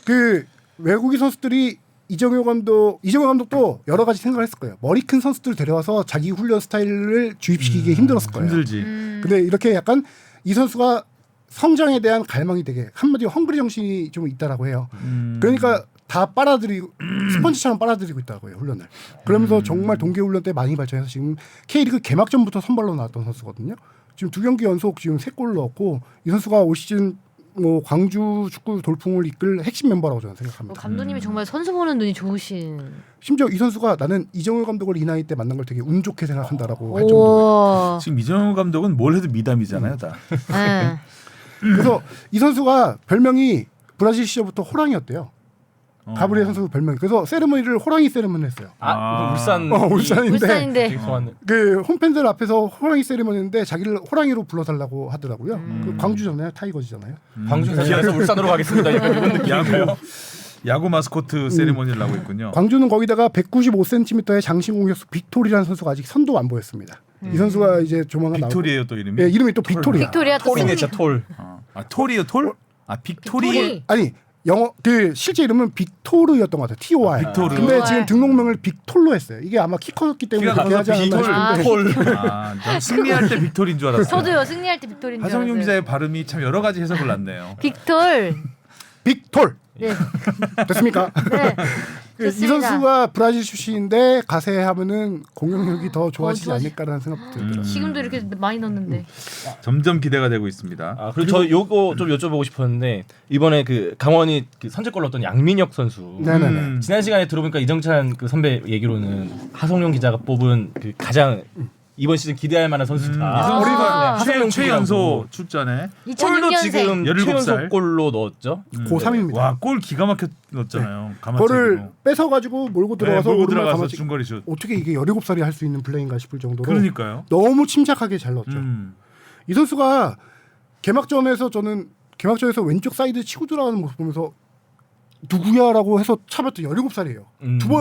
그 외국인 선수들이 이정효 감독도 여러 가지 생각을 했을 거예요. 머리 큰 선수들 데려와서 자기 훈련 스타일을 주입시키기 힘들었을 거예요. 힘들지. 근데 이렇게 약간 이 선수가 성장에 대한 갈망이 되게 한마디로 헝그리 정신이 좀 있다라고 해요. 그러니까 다 빨아들이고 스펀지처럼 빨아들이고 있다고요 훈련을. 그러면서 정말 동계훈련 때 많이 발전해서 지금 K리그 개막전부터 선발로 나왔던 선수거든요. 지금 2경기 연속 지금 3골 넣었고 이 선수가 올 시즌 뭐 광주 축구 돌풍을 이끌 핵심 멤버라고 저는 생각합니다. 감독님이 정말 선수 보는 눈이 좋으신. 심지어 이 선수가 나는 이정효 감독을 이 나이 때 만난 걸 되게 운 좋게 생각한다라고 할 정도로. 오. 지금 이정효 감독은 뭘 해도 미담이잖아요, 다. 네. 그래서 이 선수가 별명이 브라질 시절부터 호랑이였대요. 가브리엘 선수 별명이. 그래서 세레머니를 호랑이 세레머니 했어요. 울산. 울산인데 울산인데. 되게 좋아하는. 그 홈팬들 앞에서 호랑이 세레머니인데 자기를 호랑이로 불러달라고 하더라고요. 그 광주잖아요, 타이거즈잖아요. 광주 사시면서 울산으로 가겠습니다. 이런 느낌인가요? 야구 마스코트 세리머니를 하고 있군요. 광주는 거기다가 195cm의 장신 공격수 빅토리라는 선수가 아직 선도 안 보였습니다. 이 선수가 이제 조만간 빅토리예요 또 이름이. 예, 이름이 또 빅토리야. 빅토리아 또 톨이네, 승리. 진짜 톨. 톨이요 톨? 빅토리. 빅토리. 아니 영어 그 실제 이름은 빅토르였던 것 같아요. T.O.R. 빅토르. 근데 T.O.R. 지금 등록명을 빅톨로 했어요. 이게 아마 키 컸기 때문에 키가 그렇게 하지 않았나 커서 싶은데. 톨. 전 승리할 때 빅토리인 줄 알았어요. 저도요. 승리할 때 빅토리인 줄 하성룡 알았어요. 기자의 발음이 참 여러 가지 해석을 났네요. 빅톨. 빅톨 네. 됐습니까? 네. 이 좋습니다. 선수가 브라질 출신인데 가세하면은 공격력이 더 좋아지지 좋아지- 않을까라는 생각도 들더라고요. 지금도 이렇게 많이 넣는데. 점점 기대가 되고 있습니다. 그리고 저 요거 좀 여쭤보고 싶었는데 이번에 그 강원이 그 선제골 넣었던 양민혁 선수. 네네네. 지난 시간에 들어보니까 이정찬 그 선배 얘기로는 하성룡 기자가 뽑은 그 가장 이번 시즌 기대할 만한 선수다. 우리가 하성룡 최연소 출전에 골도 2006년생. 지금 17살. 최연소 골로 넣었죠. 고3입니다. 와, 골 기가 막혀 넣었잖아요. 그거를 뺏어가지고 몰고 들어가서 몰고 오른발 들어가서 감아치 중거리 슛. 어떻게 이게 17살이 할 수 있는 플레이인가 싶을 정도로 그러니까요. 너무 침착하게 잘 넣었죠. 이 선수가 개막전에서 왼쪽 사이드 치고 들어가는 모습 보면서 누구야라고 해서 참았더니 17살이에요.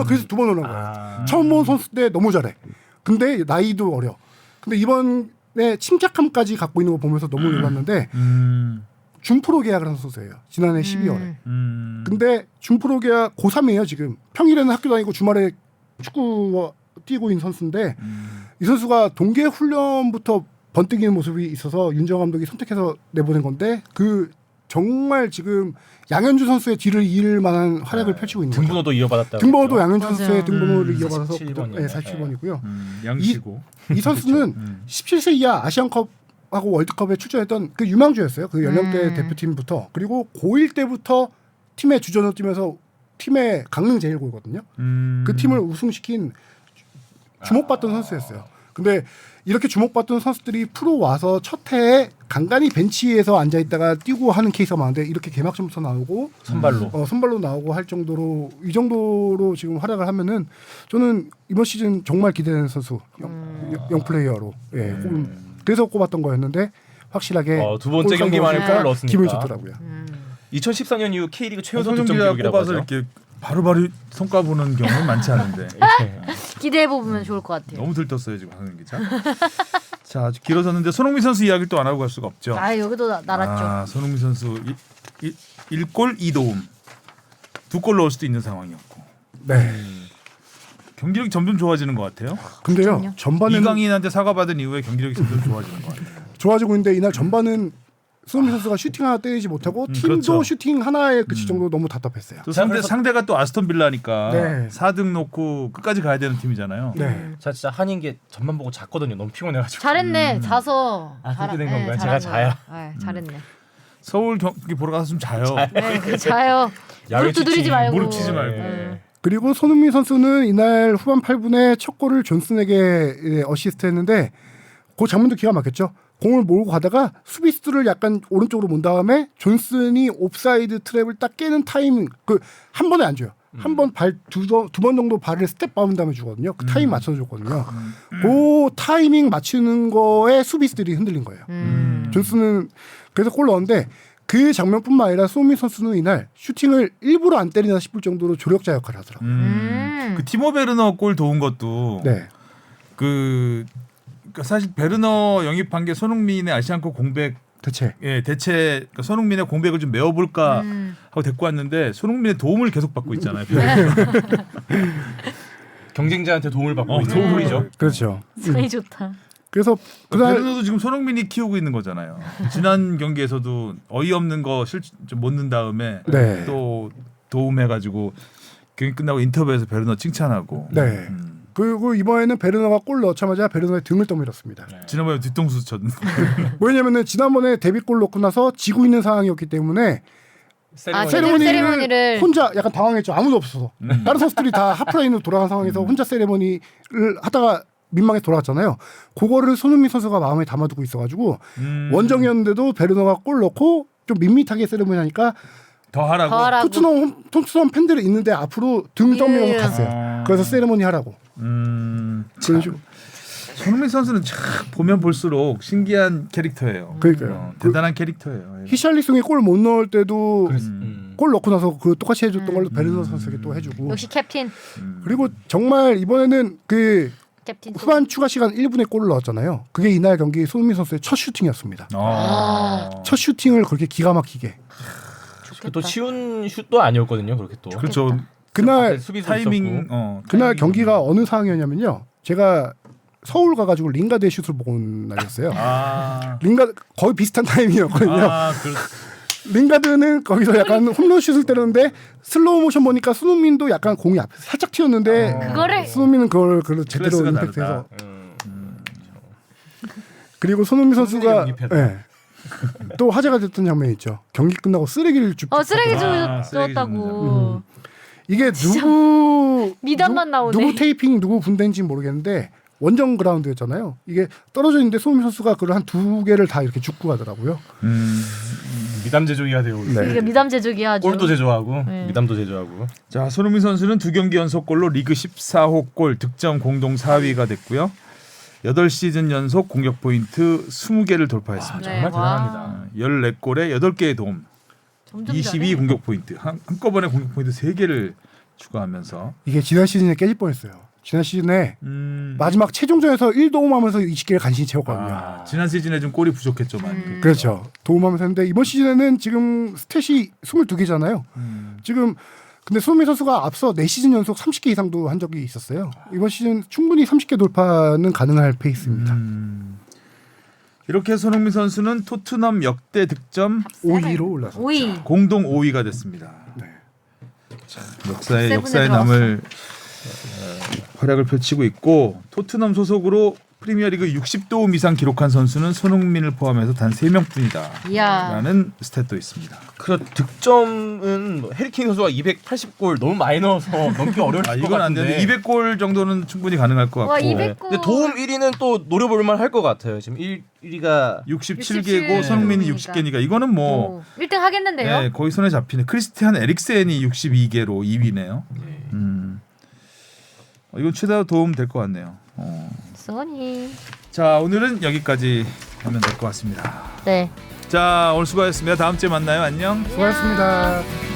그래서 두 번 넣은 거예요. 처음 본 선수 때 너무 잘해. 근데 나이도 어려. 근데 이번에 침착함까지 갖고 있는 거 보면서 너무 놀랐는데 준프로 계약을 한 선수예요. 지난해 12월에. 근데 준프로 계약 고3이에요 지금. 평일에는 학교 다니고 주말에 축구 뛰고 있는 선수인데 이 선수가 동계 훈련부터 번뜩이는 모습이 있어서 윤정 감독이 선택해서 내보낸 건데 그 정말 지금 양현주 선수의 뒤를 이을 만한 활약을 펼치고 있는 거죠. 등번호도 이어받았다. 등번호도 양현주 맞아요. 선수의 등번호를 이어받아서 47번이었나요? 네, 47번이고요. 양시고. 이 선수는 17세 이하 아시안컵하고 월드컵에 출전했던 그 유망주였어요. 그 연령대 대표팀부터. 그리고 고1 때부터 팀의 주전으로 뛰면서 팀의 강릉 제일고거든요. 그 팀을 우승시킨 주목받던 선수였어요. 근데 이렇게 주목받던 선수들이 프로 와서 첫 해에 간간히 벤치에서 앉아있다가 뛰고 하는 케이스가 많은데 이렇게 개막전부터 나오고 선발로 나오고 할 정도로 이 정도로 지금 활약을 하면은 저는 이번 시즌 정말 기대되는 선수 영 플레이어로 그래서 꼽았던 거였는데 확실하게 두 번째 경기만에 골을 넣었으니까 기분이 좋더라고요. 2014년 이후 K리그 최우선 득점 득점 기록이라고 꼽아서 하죠. 이렇게 바로바로 성과 보는 경우는 많지 않은데 기대해 보면 좋을 것 같아요. 너무 들떴어요 지금 황현 기자. 자 아주 길어졌는데 손흥민 선수 이야기를 또 안 하고 갈 수가 없죠. 아 여기도 날았죠. 아, 손흥민 선수 1골 2도움 2골 넣을 수도 있는 상황이었고 네. 경기력이 점점 좋아지는 것 같아요. 근데요 그렇군요. 전반에는 이강인한테 사과받은 이후에 경기력이 점점 좋아지는 것 같아요. 좋아지고 있는데 이날 전반은 손흥민 선수가 슈팅 하나 때리지 못하고 팀도 그렇죠. 슈팅 하나에 그칠 정도로 너무 답답했어요. 또 그래서- 상대가 또 아스톤 빌라니까 네. 4등 놓고 끝까지 가야 되는 팀이잖아요. 네. 자 진짜 한인 게 전만 보고 잤거든요. 너무 피곤해가지고. 잘했네. 자서. 그렇게 된 네, 건가요? 잘한 제가 자요? 거예요. 네, 잘했네. 서울 경기 보러 가서 좀 자요. 네, 자요. 야외 무릎 두드리지 취침, 말고. 무릎 치지 말고. 네. 그리고 손흥민 선수는 이날 후반 8분에 첫 골을 존슨에게 어시스트했는데 그 장면도 기가 막혔죠. 공을 몰고 가다가 수비수를 약간 오른쪽으로 몬 다음에 존슨이 옵사이드 트랩을 딱 깨는 타이밍 그 한 번에 안 줘요. 한 번 발 두 번 정도 발을 스텝 바운 다음에 주거든요. 그 타이밍 맞춰서 줬거든요. 그 타이밍 맞추는 거에 수비수들이 흔들린 거예요. 존슨은 그래서 골 넣었는데 그 장면뿐만 아니라 손흥민 선수는 이날 슈팅을 일부러 안 때리나 싶을 정도로 조력자 역할을 하더라고요. 그 티모 베르너 골 도운 것도 네. 그러니까 사실 베르너 영입한 게 손흥민의 아시안컵 공백 대체. 대체 그러니까 손흥민의 공백을 좀 메워볼까 하고 데리고 왔는데 손흥민의 도움을 계속 받고 있잖아요. 경쟁자한테 도움을 받고 있는 도움을 꼴이죠. 그렇죠. 사이 좋다. 그래서 그날 베르너도 지금 손흥민이 키우고 있는 거잖아요. 지난 경기에서도 어이없는 거 좀 못 넣은 다음에 네. 또 도움해가지고 경기 끝나고 인터뷰에서 베르너 칭찬하고. 네. 그리고 이번에는 베르너가 골 넣자마자 베르너의 등을 떠밀었습니다. 지난번에 뒤통수 쳤는데. 왜냐면은 지난번에 데뷔골 넣고 나서 지고 있는 상황이었기 때문에 세레모니를 혼자 약간 당황했죠. 아무도 없어서. 다른 선수들이 다 하프라인으로 돌아간 상황에서 혼자 세레모니를 하다가 민망해서 돌아갔잖아요. 그거를 손흥민 선수가 마음에 담아두고 있어가지고 원정이었는데도 베르너가 골 넣고 좀 밋밋하게 세레모니 하니까 더 하라고. 토트넘 팬들이 있는데 앞으로 등 떠밀어서 갔어요. 그래서 세레모니 하라고. 그런 식으로. 손흥민 선수는 참 보면 볼수록 신기한 캐릭터예요. 그러니까요. 대단한 캐릭터예요. 히샬리송이 골 못 넣을 때도 음. 골 넣고 나서 그 똑같이 해줬던 걸로 베르너 선수에게 또 해주고. 역시 캡틴. 그리고 정말 이번에는 그 캡틴. 후반 추가 시간 1분에 골을 넣었잖아요. 그게 이날 경기 손흥민 선수의 첫 슈팅이었습니다. 아. 첫 슈팅을 그렇게 기가 막히게. 또 쉬운 슛도 아니었거든요. 그렇게 또. 그렇죠. 그날 수비수 타이밍. 그날 경기가 어느 상황이었냐면요. 제가 서울 가가지고 링가드의 슛을 보고 온 날이었어요. 링가드 거의 비슷한 타이밍이었거든요. 링가드는 거기서 약간 홈런 슛을 때렸는데 슬로우 모션 보니까 손흥민도 약간 공이 앞에 살짝 튀었는데 그거를 손흥민은 그걸 제대로 클래스가 임팩트해서 다르다. 그리고 손흥민 선수가 영입해라. 예. 또 화제가 됐던 장면이 있죠. 경기 끝나고 쓰레기를 줍고 쓰레기 쓰레기 줬다고. 이게 누구 미담만 나오네. 누구 테이핑 누구 분대인지 모르겠는데 원정 그라운드였잖아요. 이게 떨어져 있는데 손흥민 선수가 그걸 한 2개를 다 이렇게 줍고 가더라고요. 미담 제조기가 되고 네. 이게 미담 제조기야 아주. 골도 제조하고 네. 미담도 제조하고. 자, 손흥민 선수는 2경기 연속골로 리그 14호 골 득점 공동 4위가 됐고요. 8시즌 연속 공격 포인트 20개를 돌파했습니다. 네, 정말 대단합니다. 14골에 8개의 도움. 점점 22 잘해. 공격 포인트. 한꺼번에 공격 포인트 3개를 추가하면서 이게 지난 시즌에 깨질 뻔했어요. 지난 시즌에 마지막 최종전에서 1도움하면서 20개를 간신히 채웠거든요. 지난 시즌에 좀 골이 부족했죠만. 그렇죠. 도움하면서 했는데 이번 시즌에는 지금 스탯이 22개잖아요. 지금 근데 손흥민 선수가 앞서 4시즌 연속 30개 이상도 한 적이 있었어요. 이번 시즌 충분히 30개 돌파는 가능할 페이스입니다. 이렇게 손흥민 선수는 토트넘 역대 득점 5위로 올라섰죠. 5위. 공동 5위가 됐습니다. 네. 역사에 세븐에 남을 활약을 펼치고 있고 토트넘 소속으로 프리미어리그 60도움 이상 기록한 선수는 손흥민을 포함해서 단 3명뿐이다. 이야. 라는 스탯도 있습니다. 그 득점은 뭐 해리케인 선수가 280골 너무 많이 넣어서 넘기 어려울 것 이건 안 같은데. 되는데 200골 정도는 충분히 가능할 것 같고. 와 200골. 근데 도움 1위는 또 노려볼 만할 것 같아요. 지금 1위가 67개고 손흥민이 60개니까 이거는 뭐 1등 하겠는데요? 네, 거의 손에 잡히네. 크리스티안 에릭센이 62개로 2위네요. 이건 최다 도움 될 것 같네요. 소니. 자, 오늘은 여기까지 하면 될 것 같습니다. 네. 자, 오늘 수고하셨습니다. 다음 주에 만나요. 안녕. 수고하셨습니다.